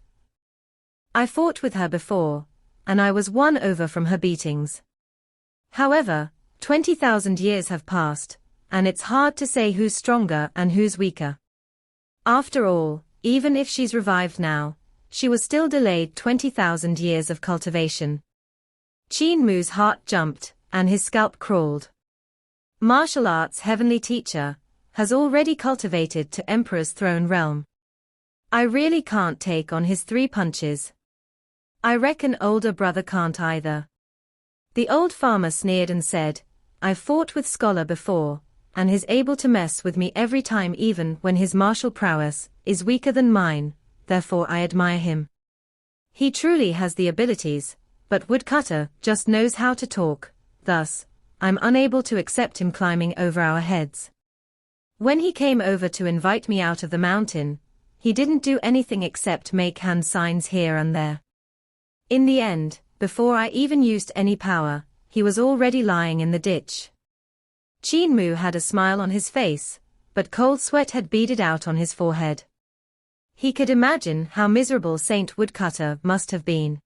I fought with her before, and I was won over from her beatings. However, 20,000 years have passed, and it's hard to say who's stronger and who's weaker. After all, even if she's revived now, she was still delayed 20,000 years of cultivation. Qin Mu's heart jumped, and his scalp crawled. Martial arts heavenly teacher has already cultivated to Emperor's throne realm. I really can't take on his 3 punches. I reckon older brother can't either. The old farmer sneered and said, I've fought with Scholar before, and he's able to mess with me every time even when his martial prowess is weaker than mine, therefore I admire him. He truly has the abilities, but Woodcutter just knows how to talk, thus, I'm unable to accept him climbing over our heads. When he came over to invite me out of the mountain, he didn't do anything except make hand signs here and there. In the end, before I even used any power, he was already lying in the ditch. Qin Mu had a smile on his face, but cold sweat had beaded out on his forehead. He could imagine how miserable Saint Woodcutter must have been.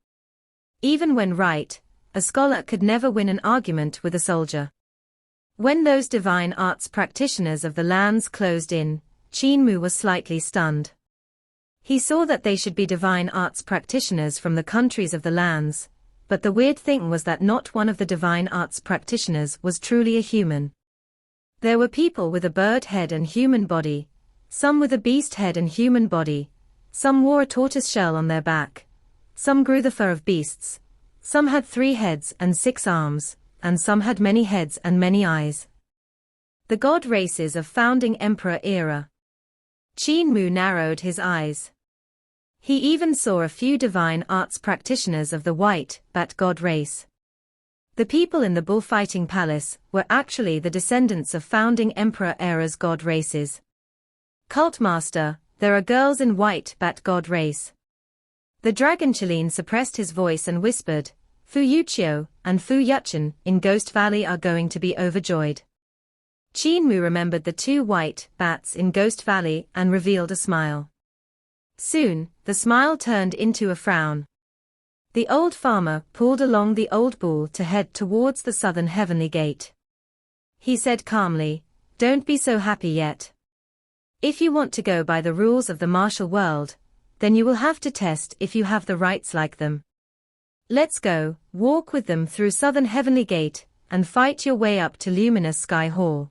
Even when right, a scholar could never win an argument with a soldier. When those divine arts practitioners of the lands closed in, Qin Mu was slightly stunned. He saw that they should be divine arts practitioners from the countries of the lands, but the weird thing was that not one of the divine arts practitioners was truly a human. There were people with a bird head and human body, some with a beast head and human body, some wore a tortoise shell on their back, some grew the fur of beasts, some had 3 heads and 6 arms, and some had many heads and many eyes. The god races of founding emperor era. Qin Mu narrowed his eyes. He even saw a few divine arts practitioners of the white bat god race. The people in the bullfighting palace were actually the descendants of founding emperor era's god races. Cult master, there are girls in white bat god race. The dragon Chilean suppressed his voice and whispered, Fu Yuchio and Fu Yuchen in Ghost Valley are going to be overjoyed. Qin Mu remembered the 2 white bats in Ghost Valley and revealed a smile. Soon, the smile turned into a frown. The old farmer pulled along the old bull to head towards the southern heavenly gate. He said calmly, Don't be so happy yet. If you want to go by the rules of the martial world, then you will have to test if you have the rights like them. Let's go, walk with them through southern heavenly gate, and fight your way up to luminous sky hall.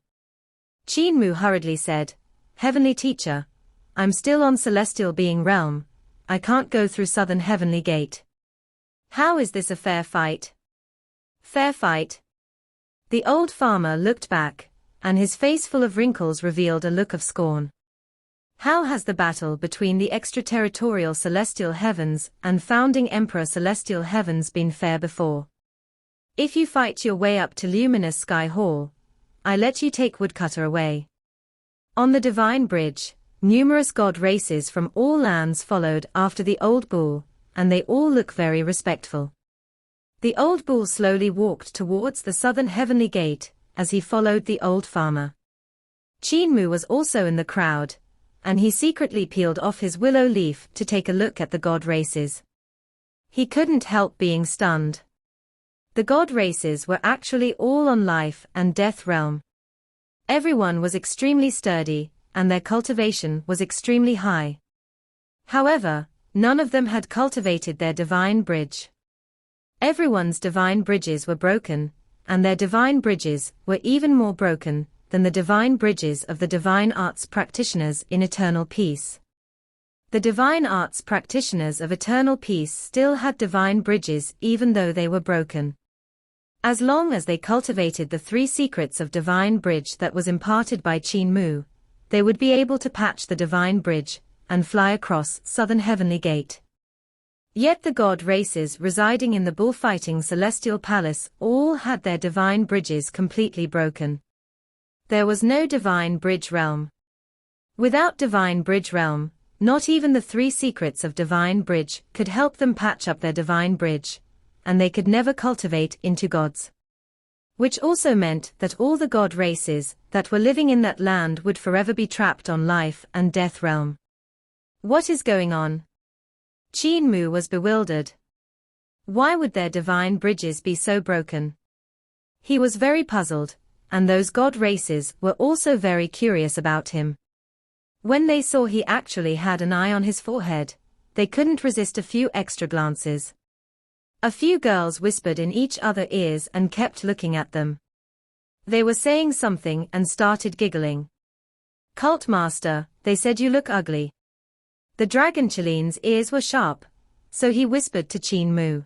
Qin Mu hurriedly said, Heavenly teacher, I'm still on celestial being realm, I can't go through southern heavenly gate. How is this a fair fight? Fair fight? The old farmer looked back, and his face full of wrinkles revealed a look of scorn. How has the battle between the extraterritorial celestial heavens and founding emperor celestial heavens been fair before? If you fight your way up to luminous sky hall, I let you take Woodcutter away. On the divine bridge, numerous god races from all lands followed after the old bull, and they all look very respectful. The old bull slowly walked towards the southern heavenly gate, as he followed the old farmer. Qin Mu was also in the crowd, and he secretly peeled off his willow leaf to take a look at the god races. He couldn't help being stunned. The god races were actually all on life and death realm. Everyone was extremely sturdy, and their cultivation was extremely high. However, none of them had cultivated their divine bridge. Everyone's divine bridges were broken, and their divine bridges were even more broken than the divine bridges of the divine arts practitioners in eternal peace. The divine arts practitioners of eternal peace still had divine bridges even though they were broken. As long as they cultivated the 3 secrets of divine bridge that was imparted by Qin Mu, they would be able to patch the divine bridge and fly across southern heavenly gate. Yet the god races residing in the bullfighting celestial palace all had their divine bridges completely broken. There was no divine bridge realm. Without divine bridge realm, not even the 3 secrets of divine bridge could help them patch up their divine bridge, and they could never cultivate into gods. Which also meant that all the god races that were living in that land would forever be trapped on life and death realm. What is going on? Qin Mu was bewildered. Why would their divine bridges be so broken? He was very puzzled, and those god races were also very curious about him. When they saw he actually had an eye on his forehead, they couldn't resist a few extra glances. A few girls whispered in each other's ears and kept looking at them. They were saying something and started giggling. "Cult master," they said, "you look ugly." The dragon Chilin's ears were sharp, so he whispered to Qin Mu.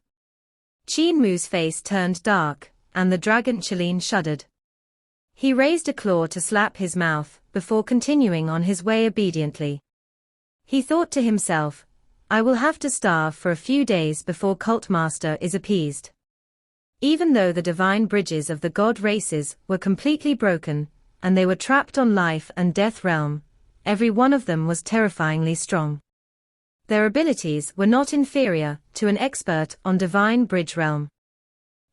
Qin Mu's face turned dark, and the dragon Chilin shuddered. He raised a claw to slap his mouth, before continuing on his way obediently. He thought to himself, "I will have to starve for a few days before Cult Master is appeased." Even though the divine bridges of the god races were completely broken, and they were trapped on life and death realm, every one of them was terrifyingly strong. Their abilities were not inferior to an expert on divine bridge realm.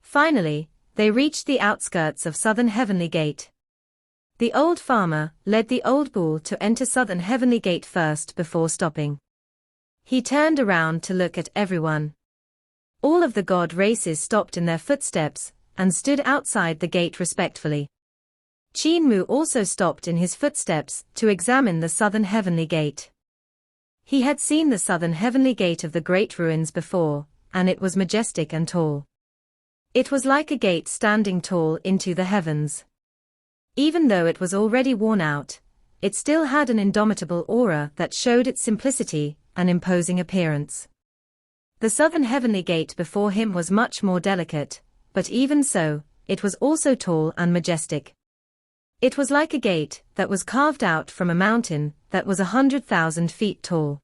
Finally, they reached the outskirts of southern heavenly gate. The old farmer led the old bull to enter southern heavenly gate first before stopping. He turned around to look at everyone. All of the god races stopped in their footsteps and stood outside the gate respectfully. Qin Mu also stopped in his footsteps to examine the southern heavenly gate. He had seen the southern heavenly gate of the great ruins before, and it was majestic and tall. It was like a gate standing tall into the heavens. Even though it was already worn out, it still had an indomitable aura that showed its simplicity and imposing appearance. The southern heavenly gate before him was much more delicate, but even so, it was also tall and majestic. It was like a gate that was carved out from a mountain that was 100,000 feet tall.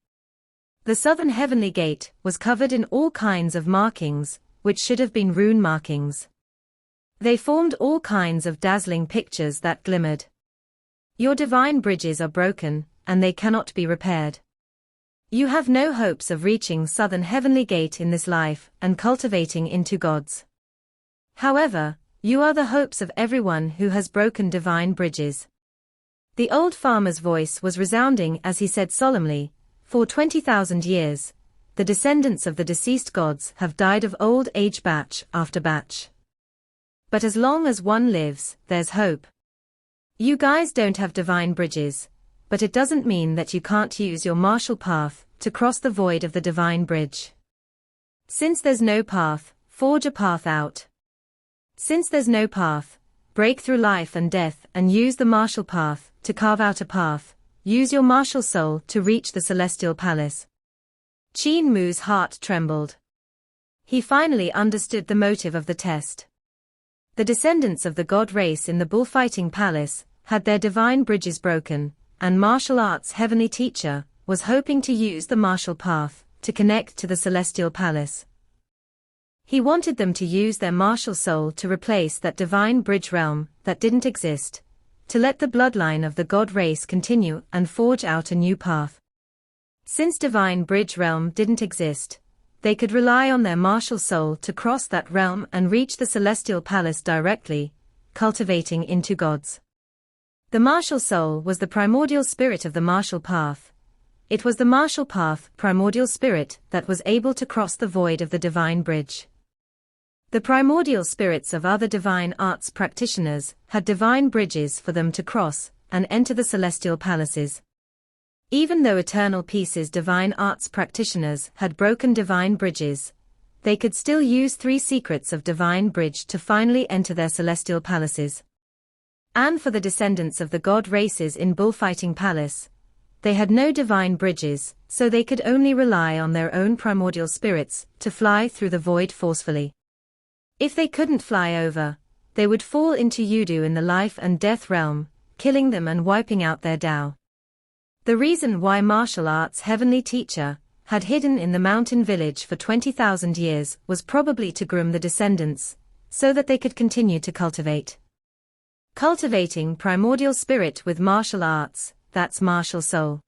The southern heavenly gate was covered in all kinds of markings, which should have been rune markings. They formed all kinds of dazzling pictures that glimmered. Your divine bridges are broken, and they cannot be repaired. You have no hopes of reaching southern heavenly gate in this life and cultivating into gods. However, you are the hopes of everyone who has broken divine bridges. The old farmer's voice was resounding as he said solemnly, "For 20,000 years, the descendants of the deceased gods have died of old age batch after batch. But as long as one lives, there's hope. You guys don't have divine bridges, but it doesn't mean that you can't use your martial path to cross the void of the divine bridge. Since there's no path, forge a path out. Since there's no path, break through life and death and use the martial path to carve out a path. Use your martial soul to reach the celestial palace." Qin Mu's heart trembled. He finally understood the motive of the test. The descendants of the god race in the bullfighting palace had their divine bridges broken, and martial arts heavenly teacher was hoping to use the martial path to connect to the celestial palace. He wanted them to use their martial soul to replace that divine bridge realm that didn't exist, to let the bloodline of the god race continue and forge out a new path. Since divine bridge realm didn't exist, they could rely on their martial soul to cross that realm and reach the celestial palace directly, cultivating into gods. The martial soul was the primordial spirit of the martial path. It was the martial path primordial spirit that was able to cross the void of the divine bridge. The primordial spirits of other divine arts practitioners had divine bridges for them to cross and enter the celestial palaces. Even though Eternal Peace's divine arts practitioners had broken divine bridges, they could still use 3 secrets of divine bridge to finally enter their celestial palaces. And for the descendants of the god races in bullfighting palace, they had no divine bridges, so they could only rely on their own primordial spirits to fly through the void forcefully. If they couldn't fly over, they would fall into Yudu in the life and death realm, killing them and wiping out their Tao. The reason why martial arts' heavenly teacher had hidden in the mountain village for 20,000 years was probably to groom the descendants, so that they could continue to cultivate. Cultivating primordial spirit with martial arts, that's martial soul.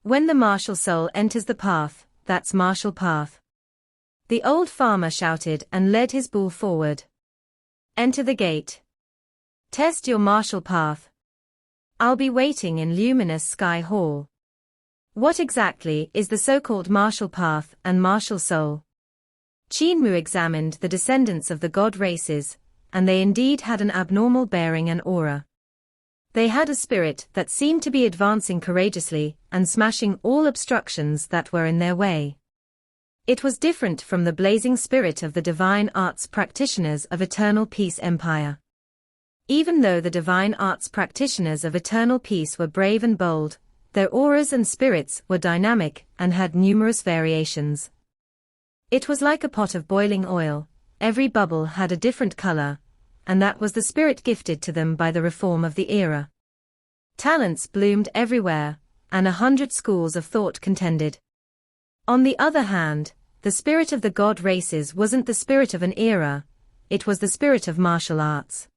When the martial soul enters the path, that's martial path. The old farmer shouted and led his bull forward. Enter the gate. Test your martial path. I'll be waiting in luminous sky hall. What exactly is the so-called martial path and martial soul? Qin Mu examined the descendants of the god races, and they indeed had an abnormal bearing and aura. They had a spirit that seemed to be advancing courageously and smashing all obstructions that were in their way. It was different from the blazing spirit of the divine arts practitioners of Eternal Peace Empire. Even though the divine arts practitioners of Eternal Peace were brave and bold, their auras and spirits were dynamic and had numerous variations. It was like a pot of boiling oil, every bubble had a different color, and that was the spirit gifted to them by the reform of the era. Talents bloomed everywhere, and 100 schools of thought contended. On the other hand, the spirit of the god races wasn't the spirit of an era, it was the spirit of martial arts.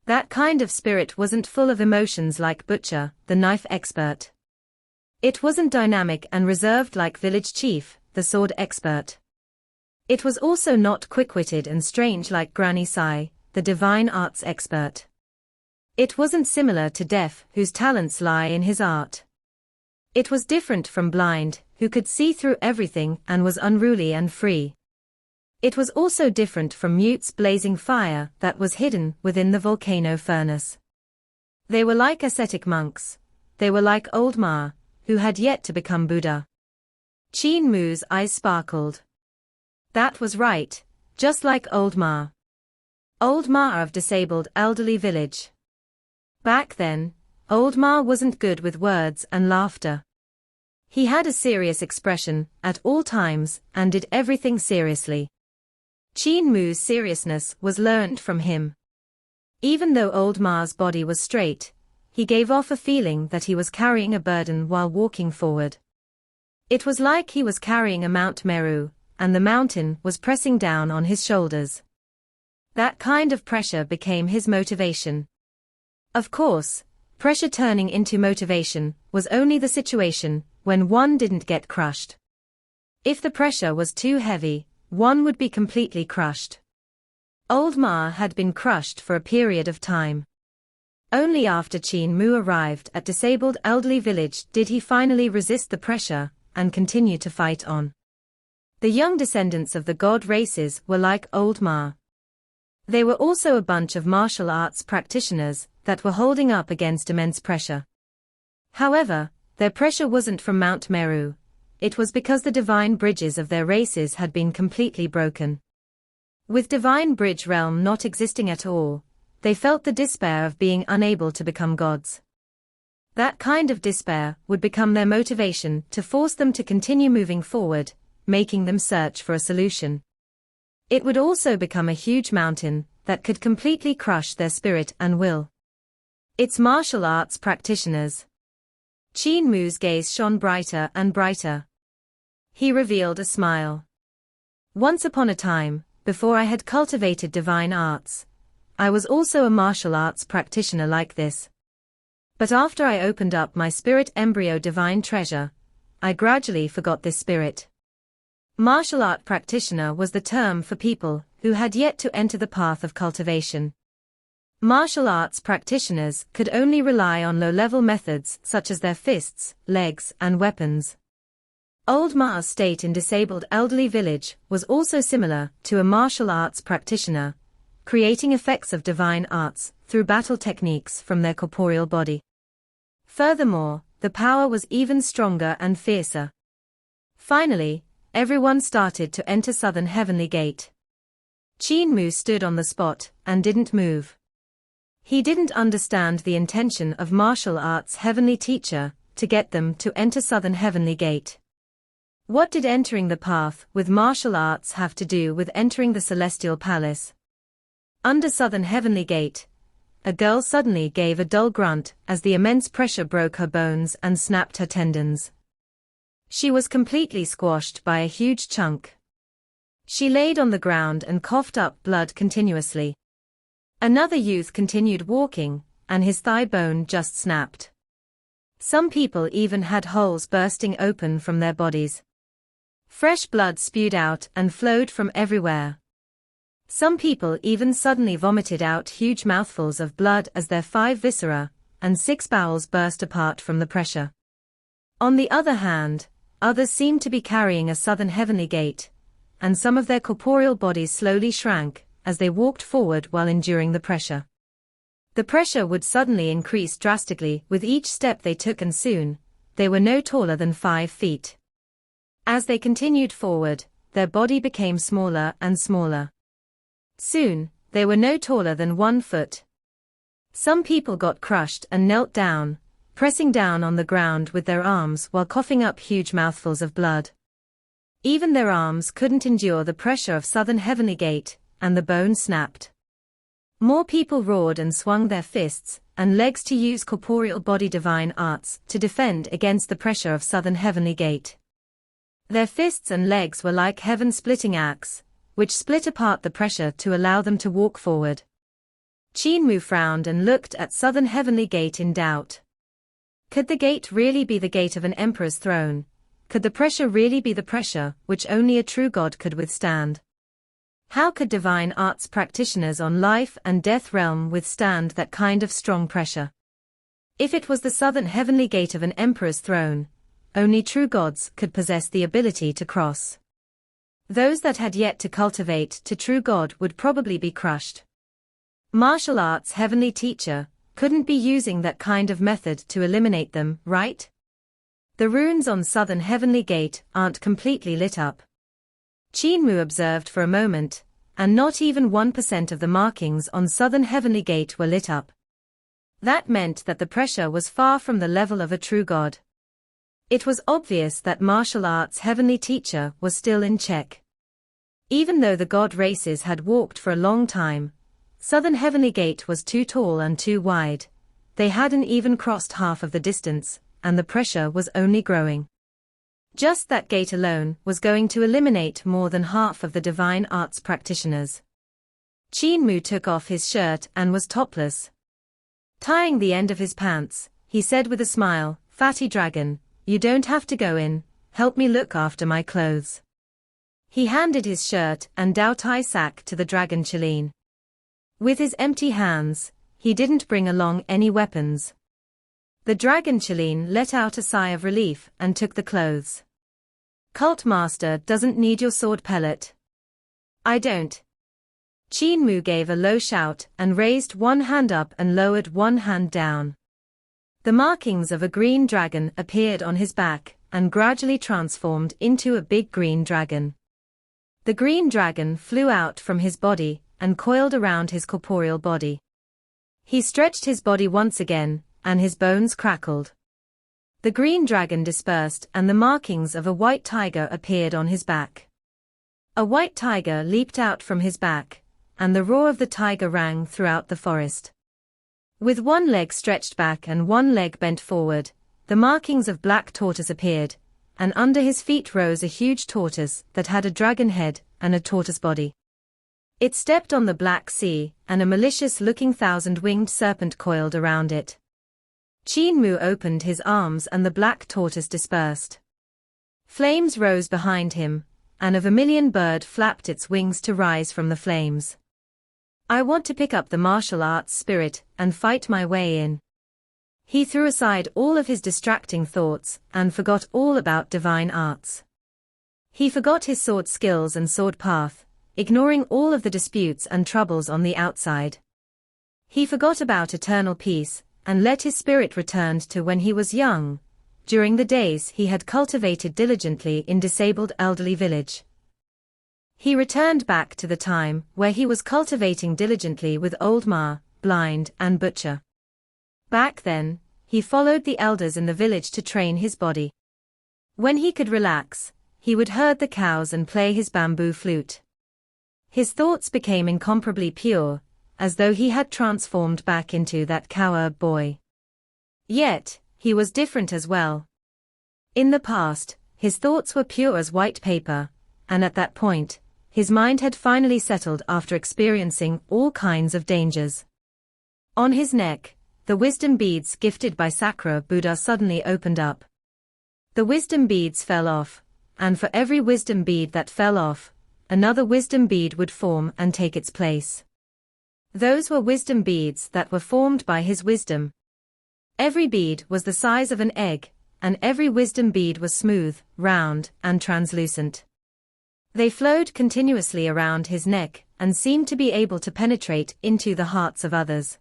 That kind of spirit wasn't full of emotions like Butcher, the knife expert. It wasn't dynamic and reserved like Village Chief, the sword expert. It was also not quick-witted and strange like Granny Sai, the divine arts expert. It wasn't similar to Deaf, whose talents lie in his art. It was different from Blind, who could see through everything and was unruly and free. It was also different from Mute's blazing fire that was hidden within the volcano furnace. They were like ascetic monks. They were like Old Ma, who had yet to become Buddha. Qin Mu's eyes sparkled. That was right, just like Old Ma. Old Ma of disabled elderly village. Back then, Old Ma wasn't good with words and laughter. He had a serious expression at all times and did everything seriously. Qin Mu's seriousness was learned from him. Even though Old Ma's body was straight, he gave off a feeling that he was carrying a burden while walking forward. It was like he was carrying a Mount Meru, and the mountain was pressing down on his shoulders. That kind of pressure became his motivation. Of course, pressure turning into motivation was only the situation when one didn't get crushed. If the pressure was too heavy, one would be completely crushed. Old Ma had been crushed for a period of time. Only after Qin Mu arrived at disabled elderly village did he finally resist the pressure and continue to fight on. The young descendants of the god races were like Old Ma. They were also a bunch of martial arts practitioners that were holding up against immense pressure. However, their pressure wasn't from Mount Meru. It was because the divine bridges of their races had been completely broken. With divine bridge realm not existing at all, they felt the despair of being unable to become gods. That kind of despair would become their motivation to force them to continue moving forward, making them search for a solution. It would also become a huge mountain that could completely crush their spirit and will. It's martial arts practitioners. Qin Mu's gaze shone brighter and brighter. He revealed a smile. Once upon a time, before I had cultivated divine arts, I was also a martial arts practitioner like this. But after I opened up my spirit embryo divine treasure, I gradually forgot this spirit. Martial art practitioner was the term for people who had yet to enter the path of cultivation. Martial arts practitioners could only rely on low-level methods such as their fists, legs, and weapons. Old Ma's state in disabled elderly village was also similar to a martial arts practitioner, creating effects of divine arts through battle techniques from their corporeal body. Furthermore, the power was even stronger and fiercer. Finally, everyone started to enter Southern Heavenly Gate. Qin Mu stood on the spot and didn't move. He didn't understand the intention of martial arts' heavenly teacher to get them to enter Southern Heavenly Gate. What did entering the path with martial arts have to do with entering the Celestial Palace? Under Southern Heavenly Gate, a girl suddenly gave a dull grunt as the immense pressure broke her bones and snapped her tendons. She was completely squashed by a huge chunk. She laid on the ground and coughed up blood continuously. Another youth continued walking, and his thigh bone just snapped. Some people even had holes bursting open from their bodies. Fresh blood spewed out and flowed from everywhere. Some people even suddenly vomited out huge mouthfuls of blood as their 5 viscera and 6 bowels burst apart from the pressure. On the other hand, others seemed to be carrying a Southern Heavenly Gate, and some of their corporeal bodies slowly shrank as they walked forward while enduring the pressure. The pressure would suddenly increase drastically with each step they took, and soon, they were no taller than 5 feet. As they continued forward, their body became smaller and smaller. Soon, they were no taller than 1 foot. Some people got crushed and knelt down, pressing down on the ground with their arms while coughing up huge mouthfuls of blood. Even their arms couldn't endure the pressure of Southern Heavenly Gate, and the bone snapped. More people roared and swung their fists and legs to use corporeal body divine arts to defend against the pressure of Southern Heavenly Gate. Their fists and legs were like heaven-splitting axe, which split apart the pressure to allow them to walk forward. Qin Mu frowned and looked at Southern Heavenly Gate in doubt. Could the gate really be the gate of an emperor's throne? Could the pressure really be the pressure which only a true god could withstand? How could divine arts practitioners on life and death realm withstand that kind of strong pressure? If it was the Southern Heavenly Gate of an emperor's throne, only true gods could possess the ability to cross. Those that had yet to cultivate to true God would probably be crushed. Martial arts heavenly teacher couldn't be using that kind of method to eliminate them, right? The runes on Southern Heavenly Gate aren't completely lit up. Qin Mu observed for a moment, and not even 1% of the markings on Southern Heavenly Gate were lit up. That meant that the pressure was far from the level of a true god. It was obvious that martial arts heavenly teacher was still in check. Even though the god races had walked for a long time, Southern Heavenly Gate was too tall and too wide. They hadn't even crossed half of the distance, and the pressure was only growing. Just that gate alone was going to eliminate more than half of the divine arts practitioners. Qin Mu took off his shirt and was topless. Tying the end of his pants, he said with a smile, "Fatty dragon, you don't have to go in, help me look after my clothes." He handed his shirt and Dao-Tai sack to the dragon Qilin. With his empty hands, he didn't bring along any weapons. The dragon Qilin let out a sigh of relief and took the clothes. "Cult Master doesn't need your sword pellet." "I don't." Qin Mu gave a low shout and raised one hand up and lowered one hand down. The markings of a green dragon appeared on his back and gradually transformed into a big green dragon. The green dragon flew out from his body and coiled around his corporeal body. He stretched his body once again, and his bones crackled. The green dragon dispersed and the markings of a white tiger appeared on his back. A white tiger leaped out from his back, and the roar of the tiger rang throughout the forest. With one leg stretched back and one leg bent forward, the markings of black tortoise appeared, and under his feet rose a huge tortoise that had a dragon head and a tortoise body. It stepped on the black sea, and a malicious-looking 1,000-winged serpent coiled around it. Qin Mu opened his arms and the black tortoise dispersed. Flames rose behind him, and a vermilion bird flapped its wings to rise from the flames. "I want to pick up the martial arts spirit and fight my way in." He threw aside all of his distracting thoughts and forgot all about divine arts. He forgot his sword skills and sword path, ignoring all of the disputes and troubles on the outside. He forgot about eternal peace and let his spirit return to when he was young, during the days he had cultivated diligently in disabled elderly village. He returned back to the time where he was cultivating diligently with Old Ma, Blind, and Butcher. Back then, he followed the elders in the village to train his body. When he could relax, he would herd the cows and play his bamboo flute. His thoughts became incomparably pure, as though he had transformed back into that cowherd boy. Yet, he was different as well. In the past, his thoughts were pure as white paper, and at that point, his mind had finally settled after experiencing all kinds of dangers. On his neck, the wisdom beads gifted by Sakura Buddha suddenly opened up. The wisdom beads fell off, and for every wisdom bead that fell off, another wisdom bead would form and take its place. Those were wisdom beads that were formed by his wisdom. Every bead was the size of an egg, and every wisdom bead was smooth, round, and translucent. They flowed continuously around his neck and seemed to be able to penetrate into the hearts of others.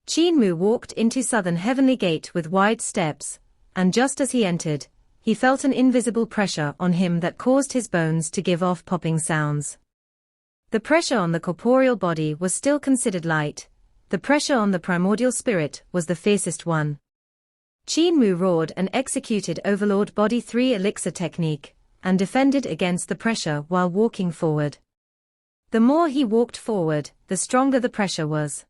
Qin Mu walked into Southern Heavenly Gate with wide steps, and just as he entered, he felt an invisible pressure on him that caused his bones to give off popping sounds. The pressure on the corporeal body was still considered light, the pressure on the primordial spirit was the fiercest one. Qin Mu roared and executed Overlord Body 3 elixir technique, and defended against the pressure while walking forward. The more he walked forward, the stronger the pressure was.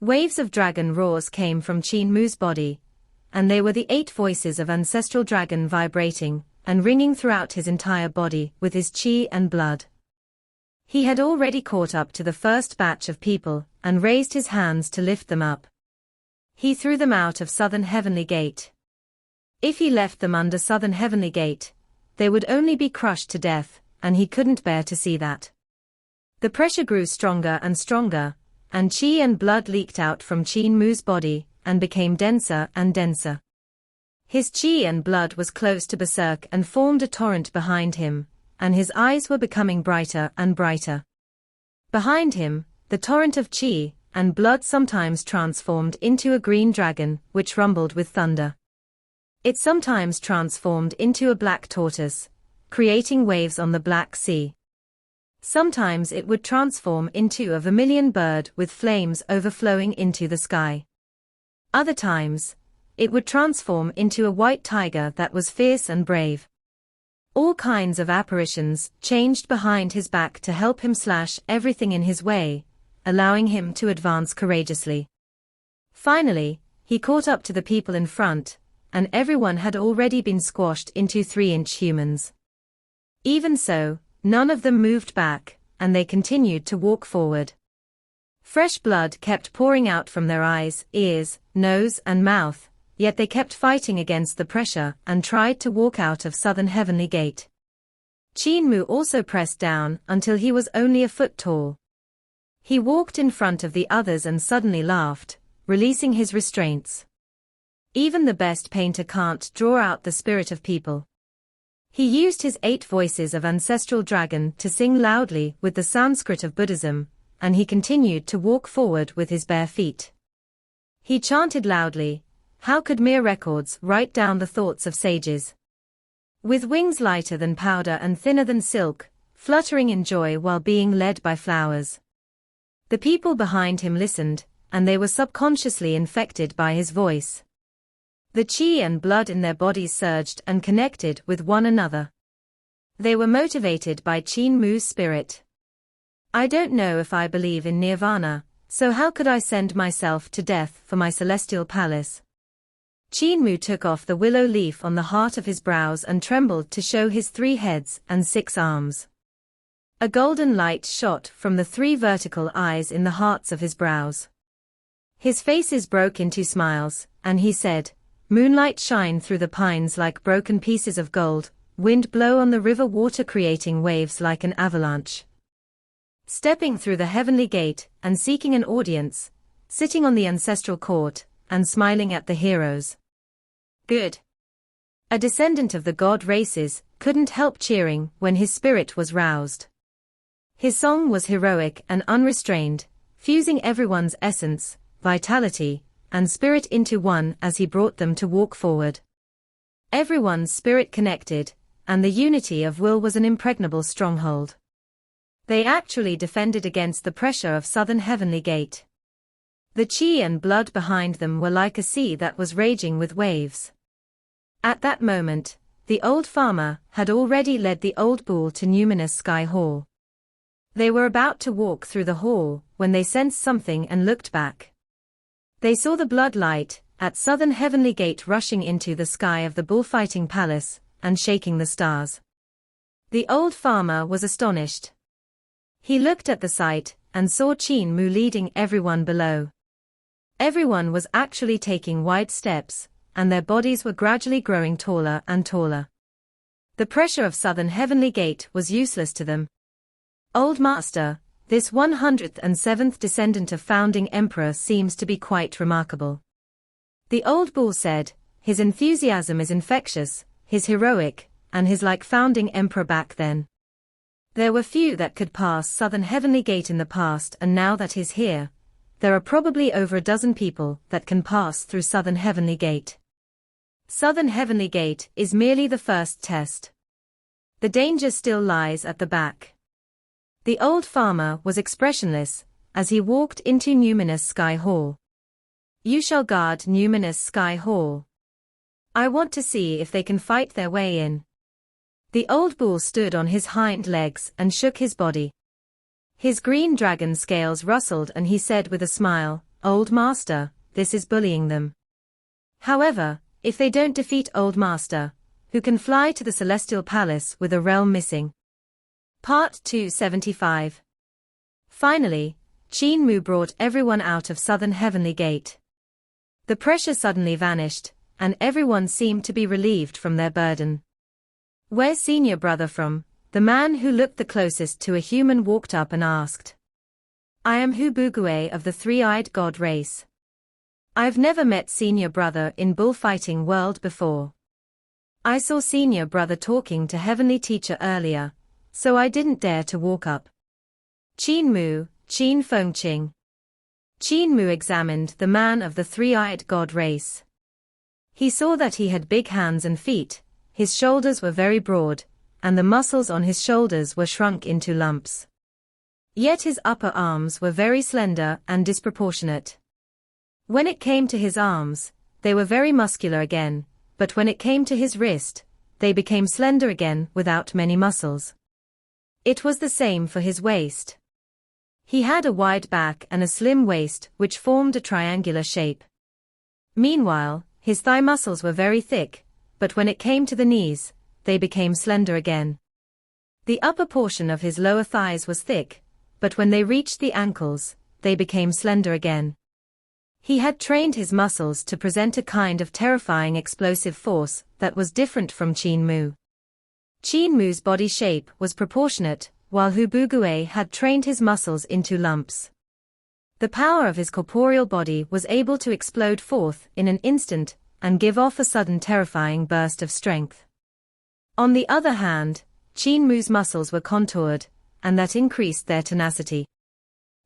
Waves of dragon roars came from Qin Mu's body, and they were the 8 voices of ancestral dragon vibrating and ringing throughout his entire body with his qi and blood. He had already caught up to the first batch of people and raised his hands to lift them up. He threw them out of Southern Heavenly Gate. If he left them under Southern Heavenly Gate, they would only be crushed to death, and he couldn't bear to see that. The pressure grew stronger and stronger, and qi and blood leaked out from Qin Mu's body and became denser and denser. His qi and blood was close to berserk and formed a torrent behind him, and his eyes were becoming brighter and brighter. Behind him, the torrent of qi and blood sometimes transformed into a green dragon, which rumbled with thunder. It sometimes transformed into a black tortoise, creating waves on the Black Sea. Sometimes it would transform into a vermilion bird with flames overflowing into the sky. Other times, it would transform into a white tiger that was fierce and brave. All kinds of apparitions changed behind his back to help him slash everything in his way, allowing him to advance courageously. Finally, he caught up to the people in front, and everyone had already been squashed into 3-inch humans. Even so, none of them moved back, and they continued to walk forward. Fresh blood kept pouring out from their eyes, ears, nose, and mouth, yet they kept fighting against the pressure and tried to walk out of Southern Heavenly Gate. Qin Mu also pressed down until he was only a foot tall. He walked in front of the others and suddenly laughed, releasing his restraints. Even the best painter can't draw out the spirit of people. He used his 8 voices of ancestral dragon to sing loudly with the Sanskrit of Buddhism, and he continued to walk forward with his bare feet. He chanted loudly, "How could mere records write down the thoughts of sages?" With wings lighter than powder and thinner than silk, fluttering in joy while being led by flowers. The people behind him listened, and they were subconsciously infected by his voice. The qi and blood in their bodies surged and connected with one another. They were motivated by Qin Mu's spirit. "I don't know if I believe in nirvana, so how could I send myself to death for my celestial palace?" Qin Mu took off the willow leaf on the heart of his brows and trembled to show his 3 heads and 6 arms. A golden light shot from the 3 vertical eyes in the hearts of his brows. His faces broke into smiles, and he said, "Moonlight shine through the pines like broken pieces of gold, wind blow on the river water creating waves like an avalanche." Stepping through the heavenly gate and seeking an audience, sitting on the ancestral court, and smiling at the heroes. Good. A descendant of the god races couldn't help cheering when his spirit was roused. His song was heroic and unrestrained, fusing everyone's essence, vitality, and spirit into one as he brought them to walk forward. Everyone's spirit connected, and the unity of will was an impregnable stronghold. They actually defended against the pressure of Southern Heavenly Gate. The chi and blood behind them were like a sea that was raging with waves. At that moment, the old farmer had already led the old bull to Numinous Sky Hall. They were about to walk through the hall when they sensed something and looked back. They saw the blood light at Southern Heavenly Gate rushing into the sky of the bullfighting palace and shaking the stars. The old farmer was astonished. He looked at the sight and saw Qin Mu leading everyone below. Everyone was actually taking wide steps, and their bodies were gradually growing taller and taller. The pressure of Southern Heavenly Gate was useless to them. Old Master, this 107th descendant of founding emperor seems to be quite remarkable. The old bull said, his enthusiasm is infectious, his heroic, and his like founding emperor back then. There were few that could pass Southern Heavenly Gate in the past, and now that he's here, there are probably over a dozen people that can pass through Southern Heavenly Gate. Southern Heavenly Gate is merely the first test. The danger still lies at the back. The old farmer was expressionless as he walked into Numinous Sky Hall. You shall guard Numinous Sky Hall. I want to see if they can fight their way in. The old bull stood on his hind legs and shook his body. His green dragon scales rustled and he said with a smile, Old Master, this is bullying them. However, if they don't defeat Old Master, who can fly to the Celestial Palace with a realm missing? Part 275. Finally, Qin Mu brought everyone out of Southern Heavenly Gate. The pressure suddenly vanished, and everyone seemed to be relieved from their burden. Where's senior brother from? The man who looked the closest to a human walked up and asked. I am Hu Bugue of the three-eyed god race. I've never met senior brother in bullfighting world before. I saw senior brother talking to heavenly teacher earlier, so I didn't dare to walk up. Qin Mu, Qin Fengqing. Qin Mu examined the man of the three-eyed god race. He saw that he had big hands and feet, his shoulders were very broad, and the muscles on his shoulders were shrunk into lumps. Yet his upper arms were very slender and disproportionate. When it came to his arms, they were very muscular again, but when it came to his wrist, they became slender again without many muscles. It was the same for his waist. He had a wide back and a slim waist which formed a triangular shape. Meanwhile, his thigh muscles were very thick, but when it came to the knees, they became slender again. The upper portion of his lower thighs was thick, but when they reached the ankles, they became slender again. He had trained his muscles to present a kind of terrifying explosive force that was different from Qin Mu. Qin Mu's body shape was proportionate, while Hu Bugue had trained his muscles into lumps. The power of his corporeal body was able to explode forth in an instant and give off a sudden terrifying burst of strength. On the other hand, Qin Mu's muscles were contoured, and that increased their tenacity.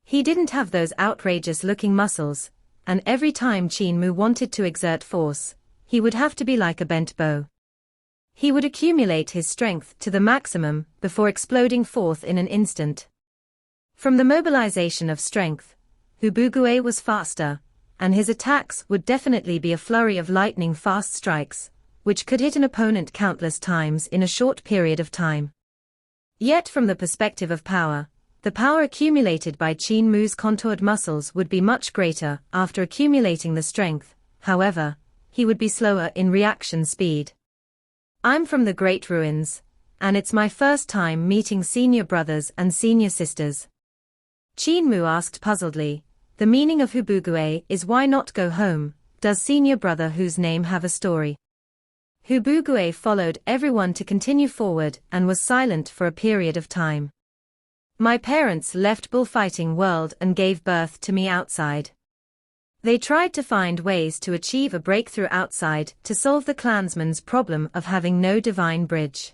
He didn't have those outrageous-looking muscles, and every time Qin Mu wanted to exert force, he would have to be like a bent bow. He would accumulate his strength to the maximum before exploding forth in an instant. From the mobilization of strength, Hu Bugue was faster, and his attacks would definitely be a flurry of lightning-fast strikes, which could hit an opponent countless times in a short period of time. Yet from the perspective of power, the power accumulated by Qin Mu's contoured muscles would be much greater after accumulating the strength. However, he would be slower in reaction speed. I'm from the Great Ruins, and it's my first time meeting senior brothers and senior sisters. Qin Mu asked puzzledly, the meaning of Hu Bugue is why not go home, does senior brother whose name have a story? Hu Bugue followed everyone to continue forward and was silent for a period of time. My parents left bullfighting world and gave birth to me outside. They tried to find ways to achieve a breakthrough outside to solve the clansman's problem of having no divine bridge.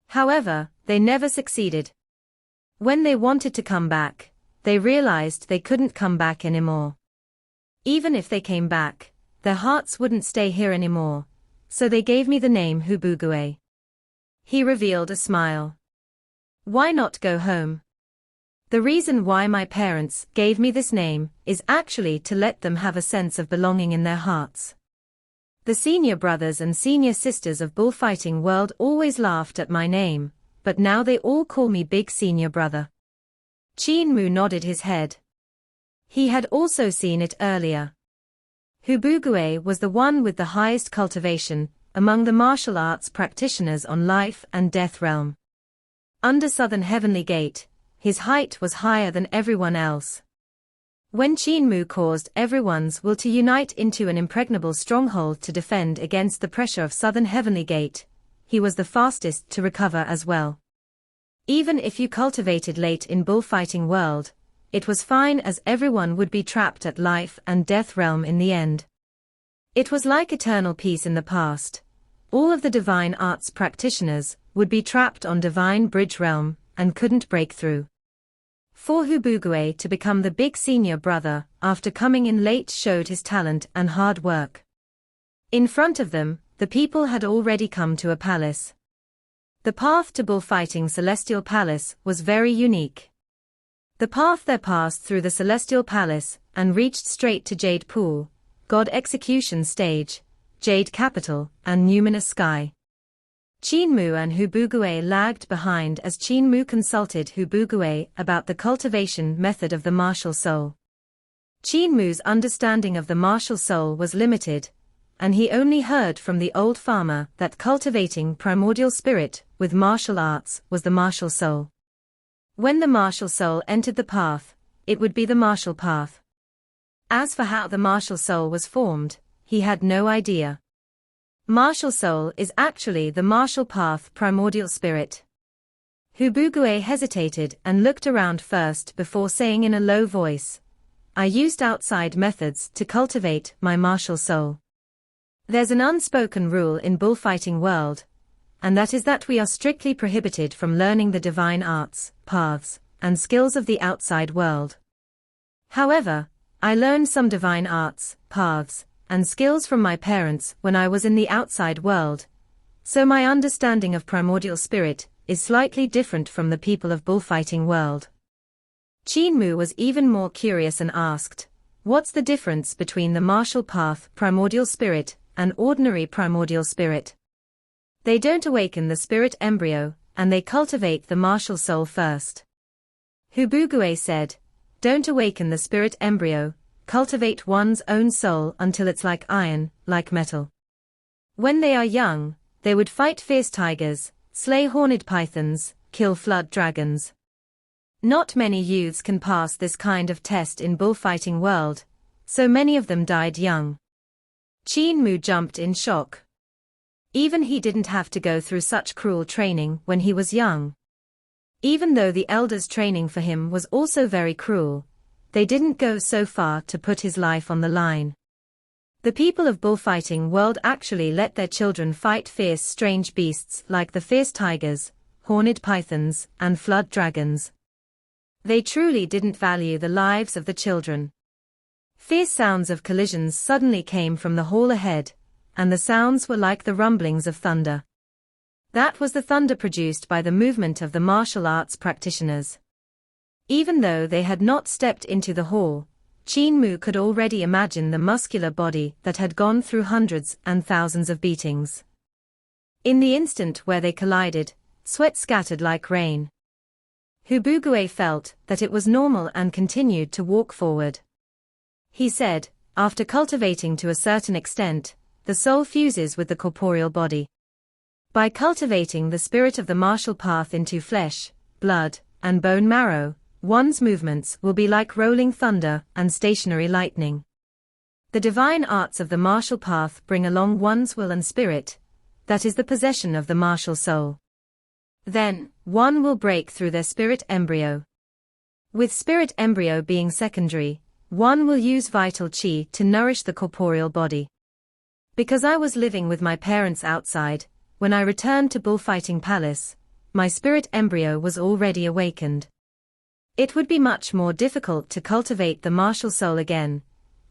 However, they never succeeded. When they wanted to come back, they realized they couldn't come back anymore. Even if they came back, their hearts wouldn't stay here anymore, so they gave me the name Hu Bugue. He revealed a smile. Why not go home? The reason why my parents gave me this name is actually to let them have a sense of belonging in their hearts. The senior brothers and senior sisters of bullfighting world always laughed at my name, but now they all call me Big Senior Brother. Qin Mu nodded his head. He had also seen it earlier. Hubugue was the one with the highest cultivation among the martial arts practitioners on life and death realm. Under Southern Heavenly Gate, his height was higher than everyone else. When Qin Mu caused everyone's will to unite into an impregnable stronghold to defend against the pressure of Southern Heavenly Gate, he was the fastest to recover as well. Even if you cultivated late in bullfighting world, it was fine as everyone would be trapped at life and death realm in the end. It was like eternal peace in the past. All of the divine arts practitioners would be trapped on divine bridge realm and couldn't break through. For Hubugue to become the big senior brother after coming in late showed his talent and hard work. In front of them, the people had already come to a palace. The path to bullfighting Celestial Palace was very unique. The path there passed through the Celestial Palace and reached straight to Jade Pool, God Execution Stage, Jade Capital, and Numinous Sky. Qin Mu and Hubugue lagged behind as Qin Mu consulted Hubugue about the cultivation method of the martial soul. Qin Mu's understanding of the martial soul was limited, and he only heard from the old farmer that cultivating primordial spirit with martial arts was the martial soul. When the martial soul entered the path, it would be the martial path. As for how the martial soul was formed, he had no idea. Martial soul is actually the martial path primordial spirit. Hubugue hesitated and looked around first before saying in a low voice, I used outside methods to cultivate my martial soul. There's an unspoken rule in bullfighting world, and that is that we are strictly prohibited from learning the divine arts, paths, and skills of the outside world. However, I learned some divine arts, paths, and skills from my parents when I was in the outside world, so my understanding of primordial spirit is slightly different from the people of bullfighting world. Qin Mu was even more curious and asked, what's the difference between the martial path primordial spirit and ordinary primordial spirit? They don't awaken the spirit embryo, and they cultivate the martial soul first. Hubugue said, don't awaken the spirit embryo, cultivate one's own soul until it's like iron, like metal. When they are young, they would fight fierce tigers, slay horned pythons, kill flood dragons. Not many youths can pass this kind of test in bullfighting world, so many of them died young. Qin Mu jumped in shock. Even he didn't have to go through such cruel training when he was young. Even though the elders' training for him was also very cruel, they didn't go so far to put his life on the line. The people of bullfighting world actually let their children fight fierce strange beasts like the fierce tigers, horned pythons, and flood dragons. They truly didn't value the lives of the children. Fierce sounds of collisions suddenly came from the hall ahead, and the sounds were like the rumblings of thunder. That was the thunder produced by the movement of the martial arts practitioners. Even though they had not stepped into the hall, Qin Mu could already imagine the muscular body that had gone through hundreds and thousands of beatings. In the instant where they collided, sweat scattered like rain. Hubugue felt that it was normal and continued to walk forward. He said, after cultivating to a certain extent, the soul fuses with the corporeal body. By cultivating the spirit of the martial path into flesh, blood, and bone marrow, one's movements will be like rolling thunder and stationary lightning. The divine arts of the martial path bring along one's will and spirit, that is the possession of the martial soul. Then, one will break through their spirit embryo. With spirit embryo being secondary, one will use vital qi to nourish the corporeal body. Because I was living with my parents outside, when I returned to bullfighting palace, my spirit embryo was already awakened. It would be much more difficult to cultivate the martial soul again,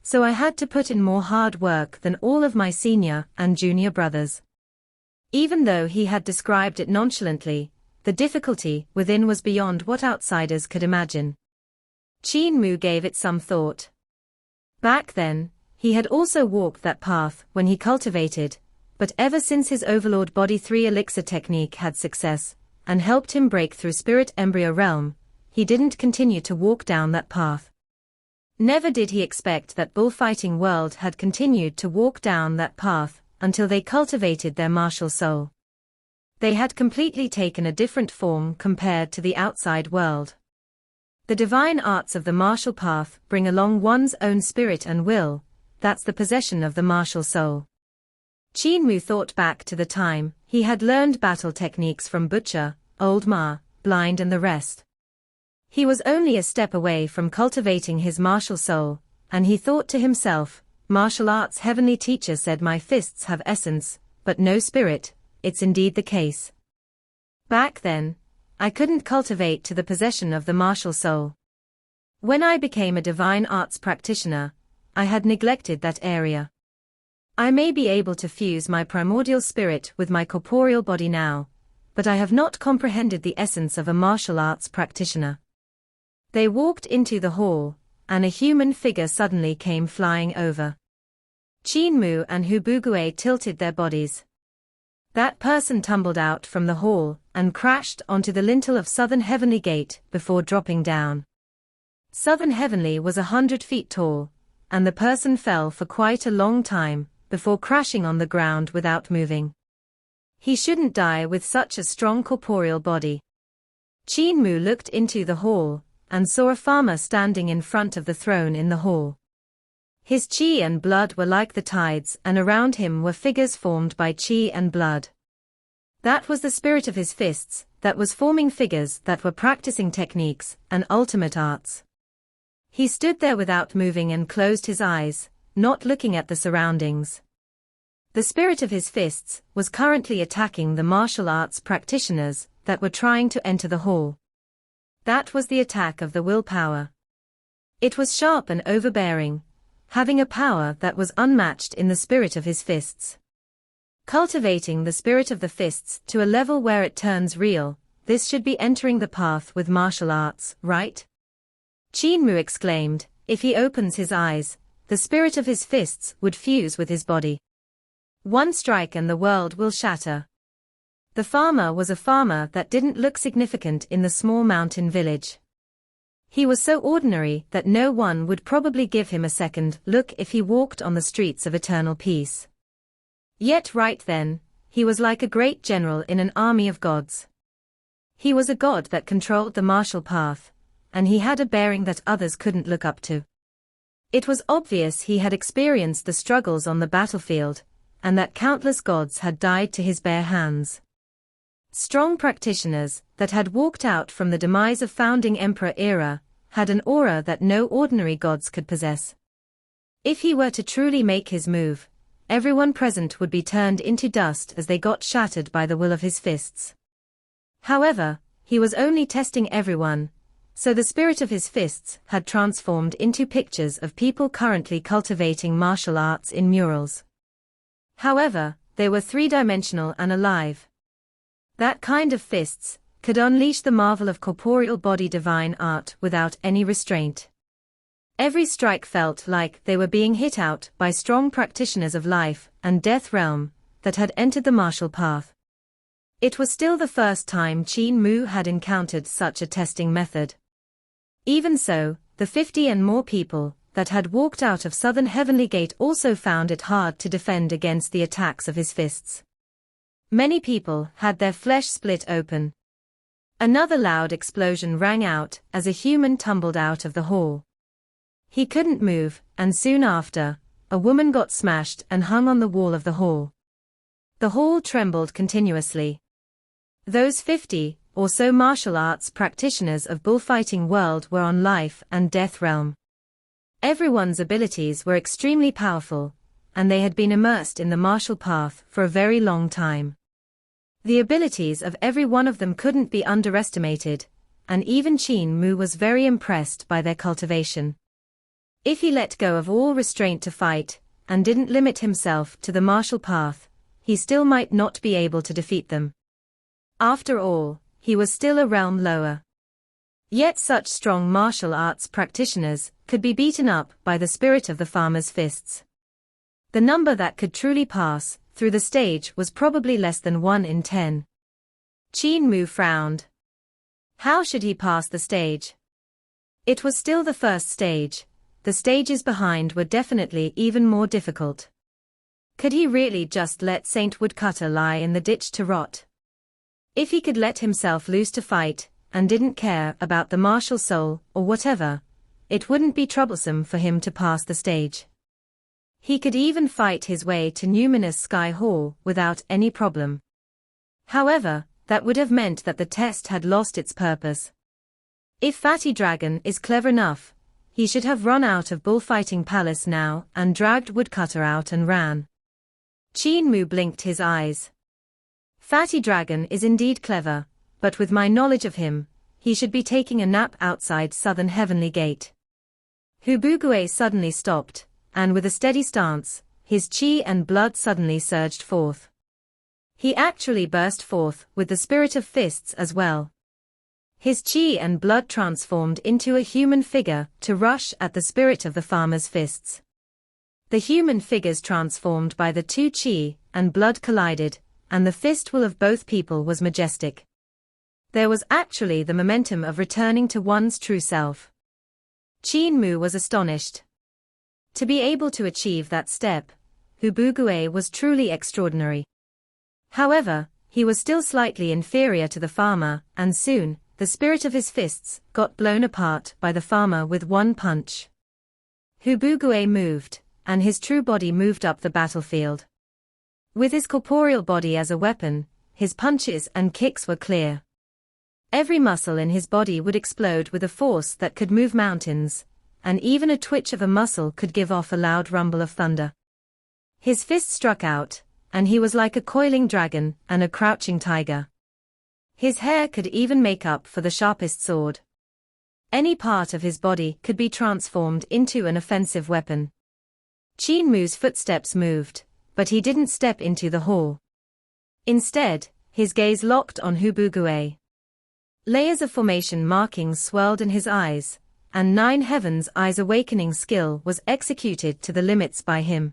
so I had to put in more hard work than all of my senior and junior brothers. Even though he had described it nonchalantly, the difficulty within was beyond what outsiders could imagine. Qin Mu gave it some thought. Back then, he had also walked that path when he cultivated, but ever since his Overlord Body 3 elixir technique had success, and helped him break through spirit embryo realm, he didn't continue to walk down that path. Never did he expect that bullfighting world had continued to walk down that path until they cultivated their martial soul. They had completely taken a different form compared to the outside world. The divine arts of the martial path bring along one's own spirit and will, that's the possession of the martial soul. Qin Mu thought back to the time he had learned battle techniques from Butcher, Old Ma, Blind and the rest. He was only a step away from cultivating his martial soul, and he thought to himself, martial arts heavenly teacher said my fists have essence, but no spirit, it's indeed the case. Back then, I couldn't cultivate to the possession of the martial soul. When I became a divine arts practitioner, I had neglected that area. I may be able to fuse my primordial spirit with my corporeal body now, but I have not comprehended the essence of a martial arts practitioner. They walked into the hall, and a human figure suddenly came flying over. Qin Mu and Hubugue tilted their bodies. That person tumbled out from the hall and crashed onto the lintel of Southern Heavenly Gate before dropping down. Southern Heavenly was 100 feet tall, and the person fell for quite a long time before crashing on the ground without moving. He shouldn't die with such a strong corporeal body. Qin Mu looked into the hall and saw a farmer standing in front of the throne in the hall. His qi and blood were like the tides, and around him were figures formed by qi and blood. That was the spirit of his fists, that was forming figures that were practicing techniques and ultimate arts. He stood there without moving and closed his eyes, not looking at the surroundings. The spirit of his fists was currently attacking the martial arts practitioners that were trying to enter the hall. That was the attack of the willpower. It was sharp and overbearing, having a power that was unmatched in the spirit of his fists. Cultivating the spirit of the fists to a level where it turns real, this should be entering the path with martial arts, right? Qin Mu exclaimed, if he opens his eyes, the spirit of his fists would fuse with his body. One strike and the world will shatter. The farmer was a farmer that didn't look significant in the small mountain village. He was so ordinary that no one would probably give him a second look if he walked on the streets of eternal peace. Yet right then, he was like a great general in an army of gods. He was a god that controlled the martial path, and he had a bearing that others couldn't look up to. It was obvious he had experienced the struggles on the battlefield, and that countless gods had died to his bare hands. Strong practitioners that had walked out from the demise of founding emperor era had an aura that no ordinary gods could possess. If he were to truly make his move, everyone present would be turned into dust as they got shattered by the will of his fists. However, he was only testing everyone, so the spirit of his fists had transformed into pictures of people currently cultivating martial arts in murals. However, they were three-dimensional and alive. That kind of fists could unleash the marvel of corporeal body divine art without any restraint. Every strike felt like they were being hit out by strong practitioners of life and death realm that had entered the martial path. It was still the first time Qin Mu had encountered such a testing method. Even so, the 50 and more people that had walked out of Southern Heavenly Gate also found it hard to defend against the attacks of his fists. Many people had their flesh split open. Another loud explosion rang out as a human tumbled out of the hall. He couldn't move, and soon after, a woman got smashed and hung on the wall of the hall. The hall trembled continuously. Those 50 or so martial arts practitioners of bullfighting world were on life and death realm. Everyone's abilities were extremely powerful, and they had been immersed in the martial path for a very long time. The abilities of every one of them couldn't be underestimated, and even Qin Mu was very impressed by their cultivation. If he let go of all restraint to fight, and didn't limit himself to the martial path, he still might not be able to defeat them. After all, he was still a realm lower. Yet such strong martial arts practitioners could be beaten up by the spirit of the farmer's fists. The number that could truly pass through the stage was probably less than 1 in 10. Qin Mu frowned. How should he pass the stage? It was still the first stage. The stages behind were definitely even more difficult. Could he really just let Saint Woodcutter lie in the ditch to rot? If he could let himself loose to fight, and didn't care about the martial soul or whatever, it wouldn't be troublesome for him to pass the stage. He could even fight his way to Numinous Sky Hall without any problem. However, that would have meant that the test had lost its purpose. If Fatty Dragon is clever enough, he should have run out of Bullfighting Palace now and dragged Woodcutter out and ran. Qin Mu blinked his eyes. Fatty Dragon is indeed clever, but with my knowledge of him, he should be taking a nap outside Southern Heavenly Gate. Hubugue suddenly stopped, and with a steady stance, his chi and blood suddenly surged forth. He actually burst forth with the spirit of fists as well. His chi and blood transformed into a human figure to rush at the spirit of the farmer's fists. The human figures transformed by the two chi and blood collided, and the fist will of both people was majestic. There was actually the momentum of returning to one's true self. Qin Mu was astonished. To be able to achieve that step, Hubugue was truly extraordinary. However, he was still slightly inferior to the farmer, and soon, the spirit of his fists got blown apart by the farmer with one punch. Hubugue moved, and his true body moved up the battlefield. With his corporeal body as a weapon, his punches and kicks were clear. Every muscle in his body would explode with a force that could move mountains, and even a twitch of a muscle could give off a loud rumble of thunder. His fist struck out, and he was like a coiling dragon and a crouching tiger. His hair could even make up for the sharpest sword. Any part of his body could be transformed into an offensive weapon. Qin Mu's footsteps moved, but he didn't step into the hall. Instead, his gaze locked on Hubugue. Layers of formation markings swirled in his eyes, and 9 Heavens' Eyes awakening skill was executed to the limits by him.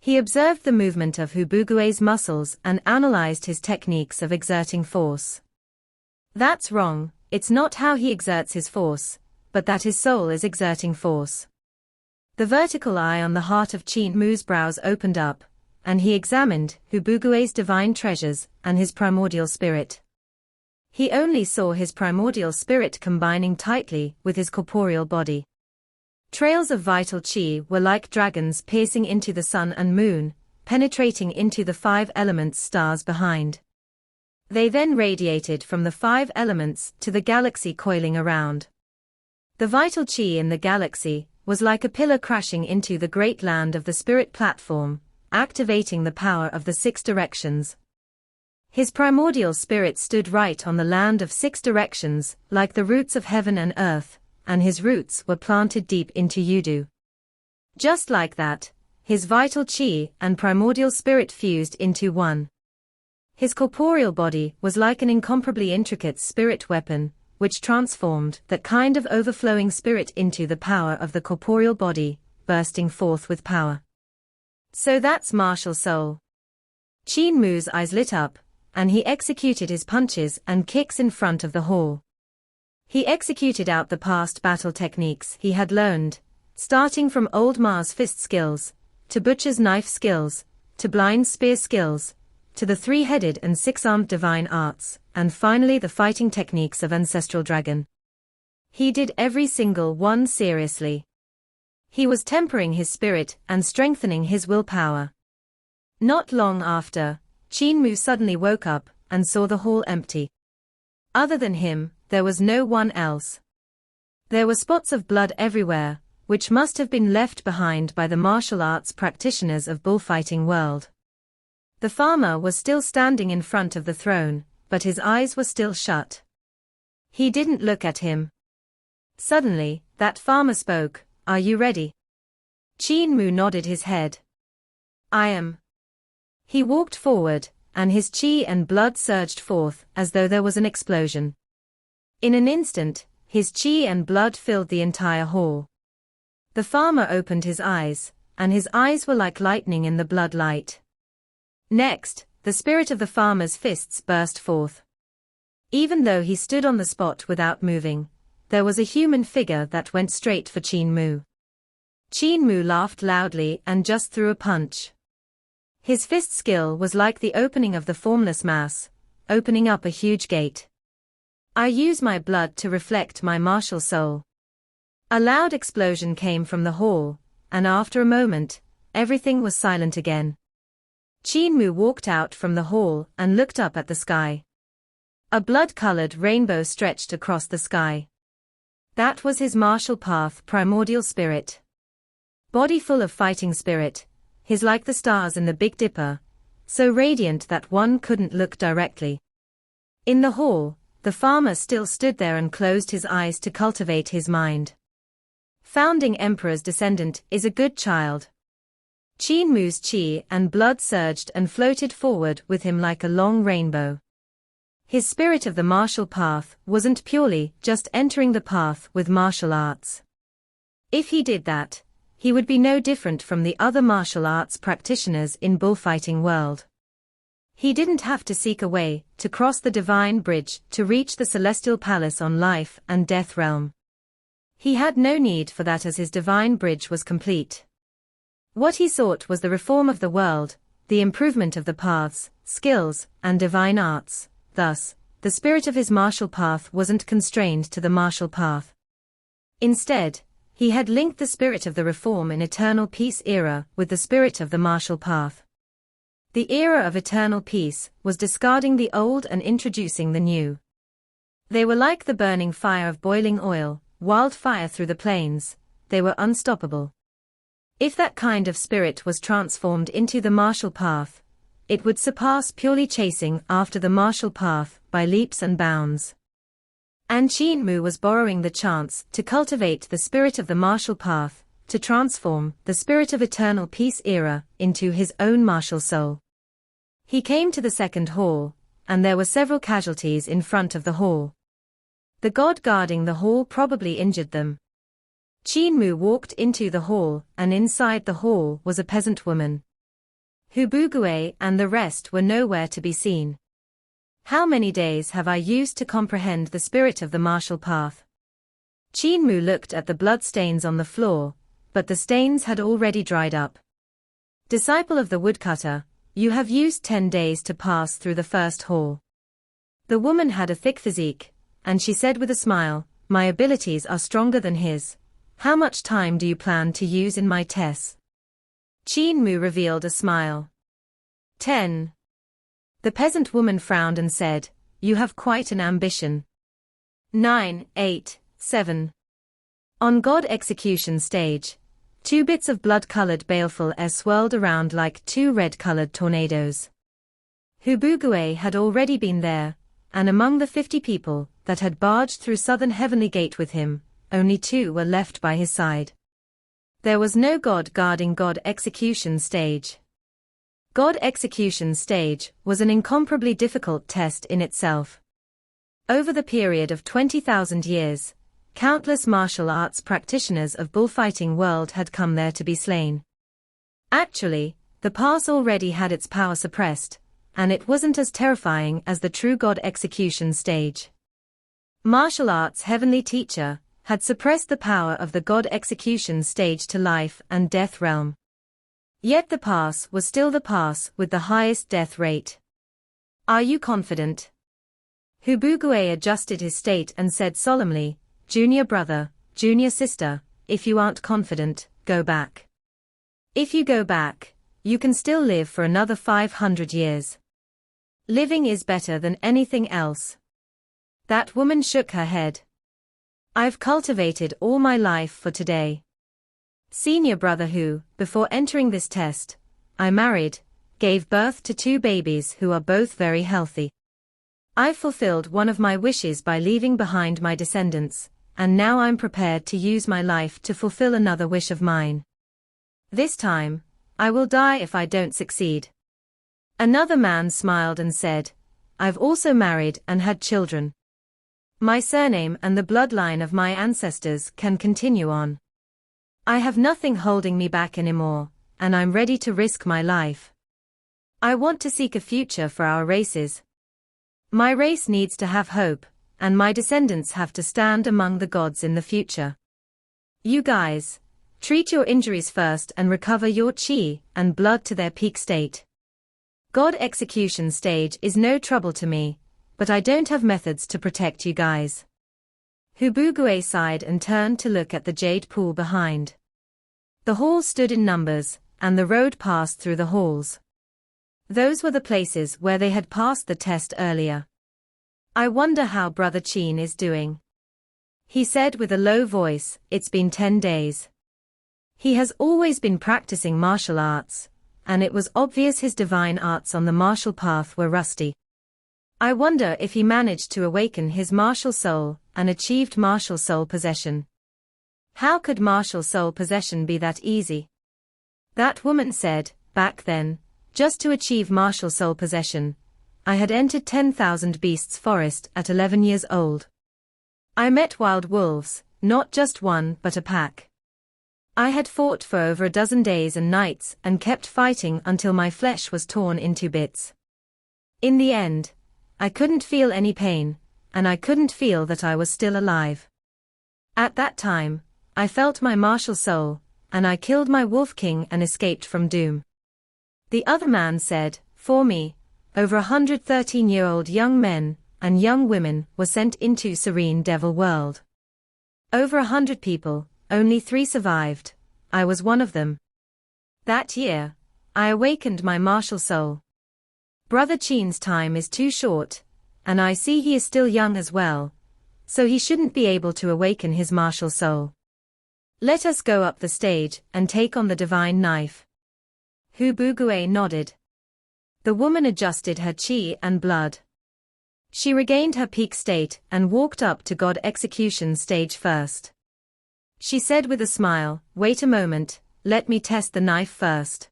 He observed the movement of Hubugue's muscles and analyzed his techniques of exerting force. That's wrong, it's not how he exerts his force, but that his soul is exerting force. The vertical eye on the heart of Qin Mu's brows opened up, and he examined Hubugue's divine treasures and his primordial spirit. He only saw his primordial spirit combining tightly with his corporeal body. Trails of vital chi were like dragons piercing into the sun and moon, penetrating into the 5 elements stars behind. They then radiated from the 5 elements to the galaxy coiling around. The vital chi in the galaxy was like a pillar crashing into the great land of the spirit platform, activating the power of the 6 directions. His primordial spirit stood right on the land of 6 directions, like the roots of heaven and earth, and his roots were planted deep into Yudu. Just like that, his vital chi and primordial spirit fused into one. His corporeal body was like an incomparably intricate spirit weapon, which transformed that kind of overflowing spirit into the power of the corporeal body, bursting forth with power. So that's martial soul. Qin Mu's eyes lit up, and he executed his punches and kicks in front of the hall. He executed out the past battle techniques he had learned, starting from Old Ma's fist skills, to Butcher's knife skills, to Blind's spear skills, to the 3-headed and 6-armed divine arts, and finally the fighting techniques of Ancestral Dragon. He did every single one seriously. He was tempering his spirit and strengthening his willpower. Not long after, Qin Mu suddenly woke up and saw the hall empty. Other than him, there was no one else. There were spots of blood everywhere, which must have been left behind by the martial arts practitioners of bullfighting world. The farmer was still standing in front of the throne, but his eyes were still shut. He didn't look at him. Suddenly, that farmer spoke, "Are you ready?" Qin Mu nodded his head. "I am." He walked forward, and his qi and blood surged forth as though there was an explosion. In an instant, his qi and blood filled the entire hall. The farmer opened his eyes, and his eyes were like lightning in the blood light. Next, the spirit of the farmer's fists burst forth. Even though he stood on the spot without moving, there was a human figure that went straight for Qin Mu. Qin Mu laughed loudly and just threw a punch. His fist skill was like the opening of the formless mass, opening up a huge gate. I use my blood to reflect my martial soul. A loud explosion came from the hall, and after a moment, everything was silent again. Qin Mu walked out from the hall and looked up at the sky. A blood-colored rainbow stretched across the sky. That was his martial path primordial spirit. Body full of fighting spirit, his like the stars in the Big Dipper, so radiant that one couldn't look directly. In the hall, the farmer still stood there and closed his eyes to cultivate his mind. Founding Emperor's descendant is a good child. Qin Mu's qi and blood surged and floated forward with him like a long rainbow. His spirit of the martial path wasn't purely just entering the path with martial arts. If he did that, he would be no different from the other martial arts practitioners in bullfighting world. He didn't have to seek a way to cross the divine bridge to reach the celestial palace on life and death realm. He had no need for that as his divine bridge was complete. What he sought was the reform of the world, the improvement of the paths, skills, and divine arts. Thus, the spirit of his martial path wasn't constrained to the martial path. Instead, he had linked the spirit of the reform in eternal peace era with the spirit of the martial path. The era of eternal peace was discarding the old and introducing the new. They were like the burning fire of boiling oil, wildfire through the plains, they were unstoppable. If that kind of spirit was transformed into the martial path, it would surpass purely chasing after the martial path by leaps and bounds. And Qin Mu was borrowing the chance to cultivate the spirit of the martial path, to transform the spirit of eternal peace era into his own martial soul. He came to the second hall, and there were several casualties in front of the hall. The god guarding the hall probably injured them. Qin Mu walked into the hall, and inside the hall was a peasant woman. Hubugue and the rest were nowhere to be seen. How many days have I used to comprehend the spirit of the martial path? Qin Mu looked at the blood stains on the floor, but the stains had already dried up. Disciple of the woodcutter, you have used 10 days to pass through the first hall. The woman had a thick physique, and she said with a smile, my abilities are stronger than his. How much time do you plan to use in my tests? Qin Mu revealed a smile. 10. The peasant woman frowned and said, you have quite an ambition. 9, 8, 7. On God execution stage, 2 bits of blood-colored baleful air swirled around like 2 red-colored tornadoes. Hubugue had already been there, and among the 50 people that had barged through Southern Heavenly Gate with him, only 2 were left by his side. There was no god guarding God execution stage. God execution stage was an incomparably difficult test in itself. Over the period of 20,000 years, countless martial arts practitioners of bullfighting world had come there to be slain. Actually, the pass already had its power suppressed, and it wasn't as terrifying as the true God execution stage. Martial arts heavenly teacher had suppressed the power of the God execution stage to life and death realm. Yet the pass was still the pass with the highest death rate. Are you confident? Hubugue adjusted his state and said solemnly, junior brother, junior sister, if you aren't confident, go back. If you go back, you can still live for another 500 years. Living is better than anything else. That woman shook her head. I've cultivated all my life for today. Senior brother who, before entering this test, I married, gave birth to 2 babies who are both very healthy. I fulfilled one of my wishes by leaving behind my descendants, and now I'm prepared to use my life to fulfill another wish of mine. This time, I will die if I don't succeed. Another man smiled and said, I've also married and had children. My surname and the bloodline of my ancestors can continue on. I have nothing holding me back anymore, and I'm ready to risk my life. I want to seek a future for our races. My race needs to have hope, and my descendants have to stand among the gods in the future. You guys, treat your injuries first and recover your chi and blood to their peak state. God execution stage is no trouble to me, but I don't have methods to protect you guys. Hubugue sighed and turned to look at the jade pool behind. The halls stood in numbers, and the road passed through the halls. Those were the places where they had passed the test earlier. I wonder how Brother Qin is doing. He said with a low voice, it's been 10 days. He has always been practicing martial arts, and it was obvious his divine arts on the martial path were rusty. I wonder if he managed to awaken his martial soul and achieved martial soul possession. How could martial soul possession be that easy? That woman said, back then, just to achieve martial soul possession, I had entered 10,000 beasts forest at 11 years old. I met wild wolves, not just one but a pack. I had fought for over a dozen days and nights and kept fighting until my flesh was torn into bits. In the end, I couldn't feel any pain, and I couldn't feel that I was still alive. At that time, I felt my martial soul, and I killed my wolf king and escaped from doom. The other man said, for me, over 113-year-old young men and young women were sent into serene devil world. Over 100 people, only 3 survived. I was one of them. That year, I awakened my martial soul. Brother Qin's time is too short, and I see he is still young as well, so he shouldn't be able to awaken his martial soul. Let us go up the stage and take on the divine knife. Hubugue nodded. The woman adjusted her chi and blood. She regained her peak state and walked up to God execution stage first. She said with a smile, wait a moment, let me test the knife first.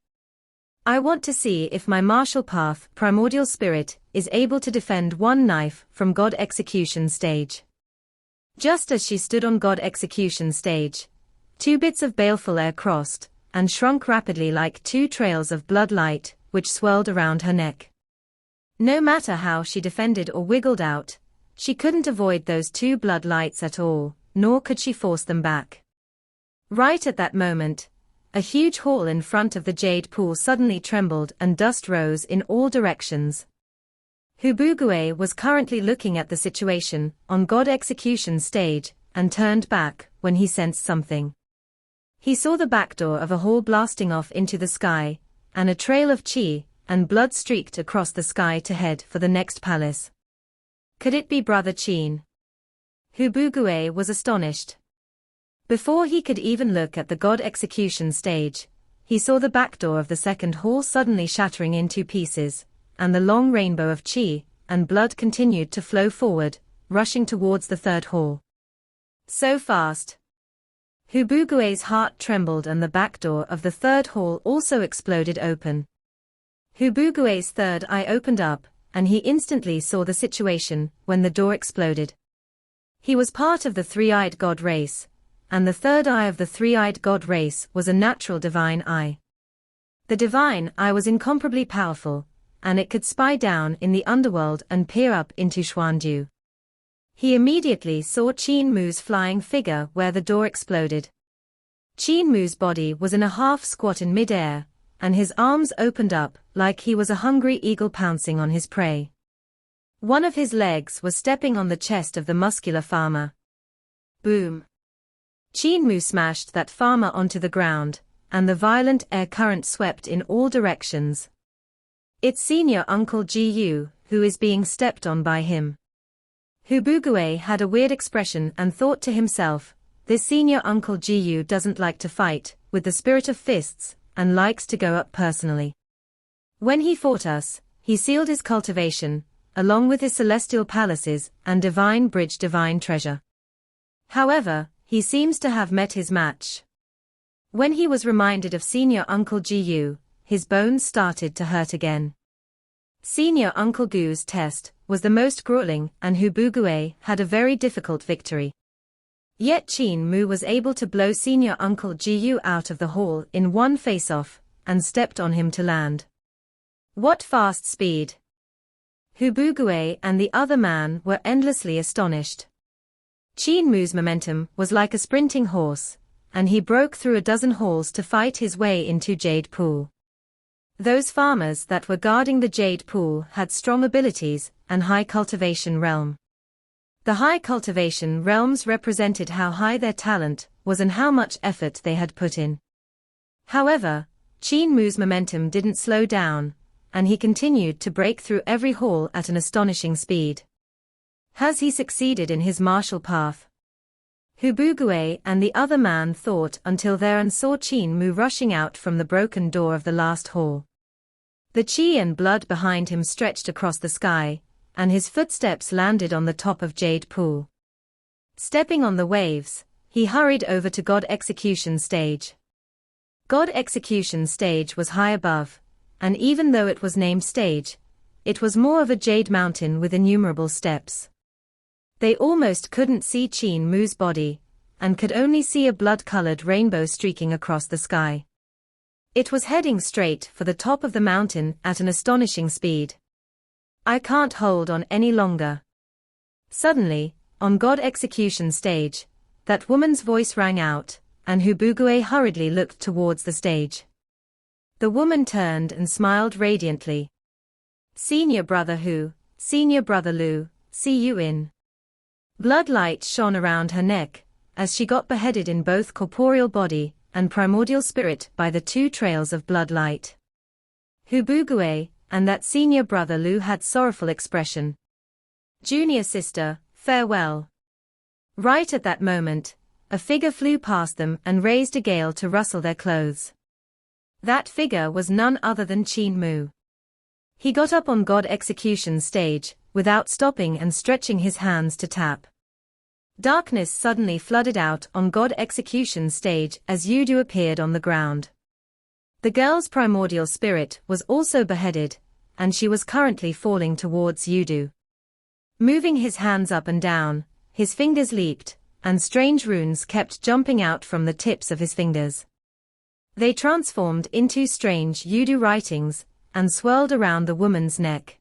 I want to see if my martial path, primordial spirit, is able to defend one knife from God execution stage. Just as she stood on God execution stage, 2 bits of baleful air crossed, and shrunk rapidly like 2 trails of blood light, which swirled around her neck. No matter how she defended or wiggled out, she couldn't avoid those 2 blood lights at all, nor could she force them back. Right at that moment, a huge hall in front of the jade pool suddenly trembled and dust rose in all directions. Hubugue was currently looking at the situation on God execution stage and turned back when he sensed something. He saw the back door of a hall blasting off into the sky, and a trail of chi and blood streaked across the sky to head for the next palace. Could it be Brother Qin? Hubugue was astonished. Before he could even look at the God execution stage, he saw the back door of the second hall suddenly shattering into pieces, and the long rainbow of chi and blood continued to flow forward, rushing towards the third hall. So fast. Hubugue's heart trembled and the back door of the third hall also exploded open. Hubugue's third eye opened up, and he instantly saw the situation when the door exploded. He was part of the three-eyed god race, and the third eye of the three-eyed god race was a natural divine eye. The divine eye was incomparably powerful, and it could spy down in the underworld and peer up into Xuandu. He immediately saw Qin Mu's flying figure where the door exploded. Qin Mu's body was in a half squat in midair, and his arms opened up like he was a hungry eagle pouncing on his prey. One of his legs was stepping on the chest of the muscular farmer. Boom! Qin Mu smashed that farmer onto the ground, and the violent air current swept in all directions. It's senior uncle Gu, who is being stepped on by him. Hubugue had a weird expression and thought to himself, this senior uncle Gu doesn't like to fight, with the spirit of fists, and likes to go up personally. When he fought us, he sealed his cultivation, along with his celestial palaces and divine bridge divine treasure. However, he seems to have met his match. When he was reminded of senior uncle Gu, his bones started to hurt again. Senior Uncle Gu's test was the most grueling, and Hubugue had a very difficult victory. Yet Qin Mu was able to blow Senior Uncle Gu out of the hall in one face-off, and stepped on him to land. What fast speed! Hubugue and the other man were endlessly astonished. Qin Mu's momentum was like a sprinting horse, and he broke through a dozen halls to fight his way into Jade Pool. Those farmers that were guarding the Jade Pool had strong abilities and high cultivation realm. The high cultivation realms represented how high their talent was and how much effort they had put in. However, Qin Mu's momentum didn't slow down, and he continued to break through every hall at an astonishing speed. Has he succeeded in his martial path? Hubugue and the other man thought until then saw Qin Mu rushing out from the broken door of the last hall. The chi and blood behind him stretched across the sky, and his footsteps landed on the top of Jade Pool. Stepping on the waves, he hurried over to God Execution Stage. God Execution Stage was high above, and even though it was named stage, it was more of a jade mountain with innumerable steps. They almost couldn't see Qin Mu's body, and could only see a blood-colored rainbow streaking across the sky. It was heading straight for the top of the mountain at an astonishing speed. I can't hold on any longer. Suddenly, on God Execution Stage, that woman's voice rang out, and Hubugue hurriedly looked towards the stage. The woman turned and smiled radiantly. Senior Brother Hu, Senior Brother Lu, see you in. Bloodlight shone around her neck, as she got beheaded in both corporeal body and primordial spirit by the two trails of bloodlight. Hubugue and that Senior Brother Lu had sorrowful expression. Junior sister, farewell. Right at that moment, a figure flew past them and raised a gale to rustle their clothes. That figure was none other than Qin Mu. He got up on God Execution Stage, without stopping and stretching his hands to tap. Darkness suddenly flooded out on God Execution Stage as Yudu appeared on the ground. The girl's primordial spirit was also beheaded, and she was currently falling towards Yudu. Moving his hands up and down, his fingers leaped, and strange runes kept jumping out from the tips of his fingers. They transformed into strange Yudu writings, and swirled around the woman's neck.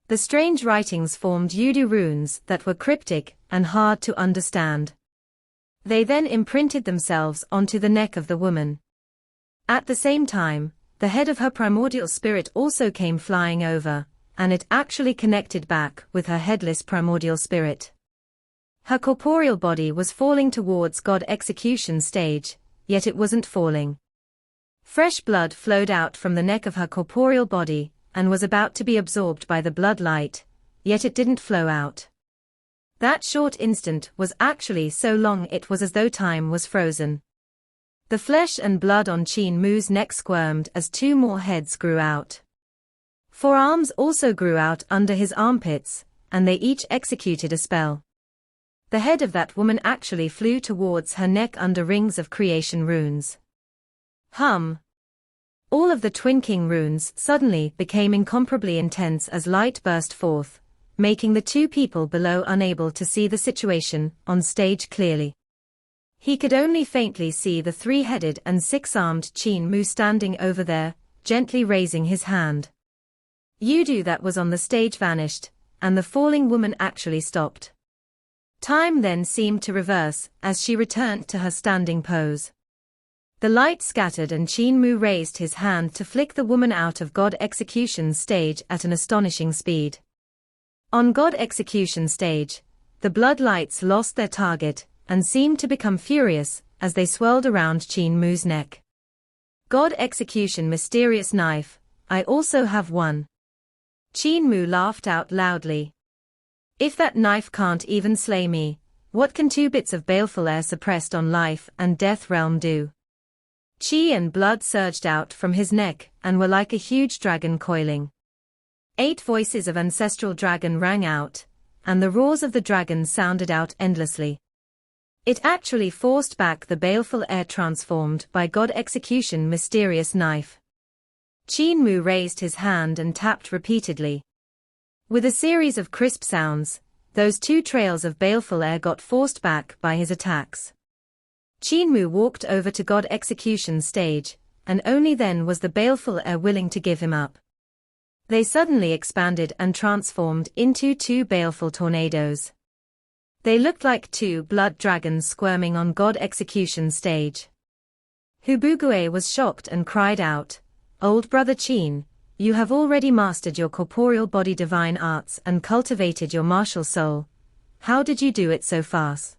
The strange writings formed Yudu runes that were cryptic and hard to understand. They then imprinted themselves onto the neck of the woman. At the same time, the head of her primordial spirit also came flying over, and it actually connected back with her headless primordial spirit. Her corporeal body was falling towards God Execution Stage, yet it wasn't falling. Fresh blood flowed out from the neck of her corporeal body, and was about to be absorbed by the bloodlight, yet it didn't flow out. That short instant was actually so long it was as though time was frozen. The flesh and blood on Qin Mu's neck squirmed as two more heads grew out. Forearms also grew out under his armpits, and they each executed a spell. The head of that woman actually flew towards her neck under rings of creation runes. All of the Twin King runes suddenly became incomparably intense as light burst forth, making the two people below unable to see the situation on stage clearly. He could only faintly see the three-headed and six-armed Qin Mu standing over there, gently raising his hand. Yudu that was on the stage vanished, and the falling woman actually stopped. Time then seemed to reverse as she returned to her standing pose. The light scattered and Qin Mu raised his hand to flick the woman out of God Execution Stage at an astonishing speed. On God Execution Stage, the bloodlights lost their target, and seemed to become furious as they swirled around Qin Mu's neck. God Execution Mysterious Knife, I also have one. Qin Mu laughed out loudly. If that knife can't even slay me, what can 2 bits of baleful air suppressed on life and death realm do? Chi and blood surged out from his neck and were like a huge dragon coiling. 8 voices of ancestral dragon rang out, and the roars of the dragon sounded out endlessly. It actually forced back the baleful air transformed by God Execution Mysterious Knife. Qin Mu raised his hand and tapped repeatedly. With a series of crisp sounds, those two trails of baleful air got forced back by his attacks. Qin Mu walked over to God Execution's stage, and only then was the baleful air willing to give him up. They suddenly expanded and transformed into two baleful tornadoes. They looked like two blood dragons squirming on God Execution's stage. Hubugue was shocked and cried out, "Old brother Qin, you have already mastered your corporeal body divine arts and cultivated your martial soul. How did you do it so fast?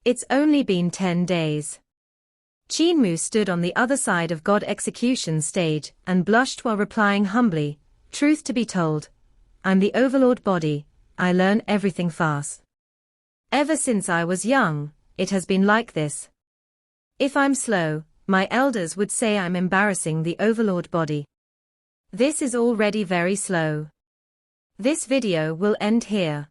It's only been 10 days. Qin Mu stood on the other side of God Execution's stage and blushed while replying humbly, "Truth to be told, I'm the overlord body, I learn everything fast. Ever since I was young, it has been like this. If I'm slow, my elders would say I'm embarrassing the overlord body. This is already very slow. This video will end here.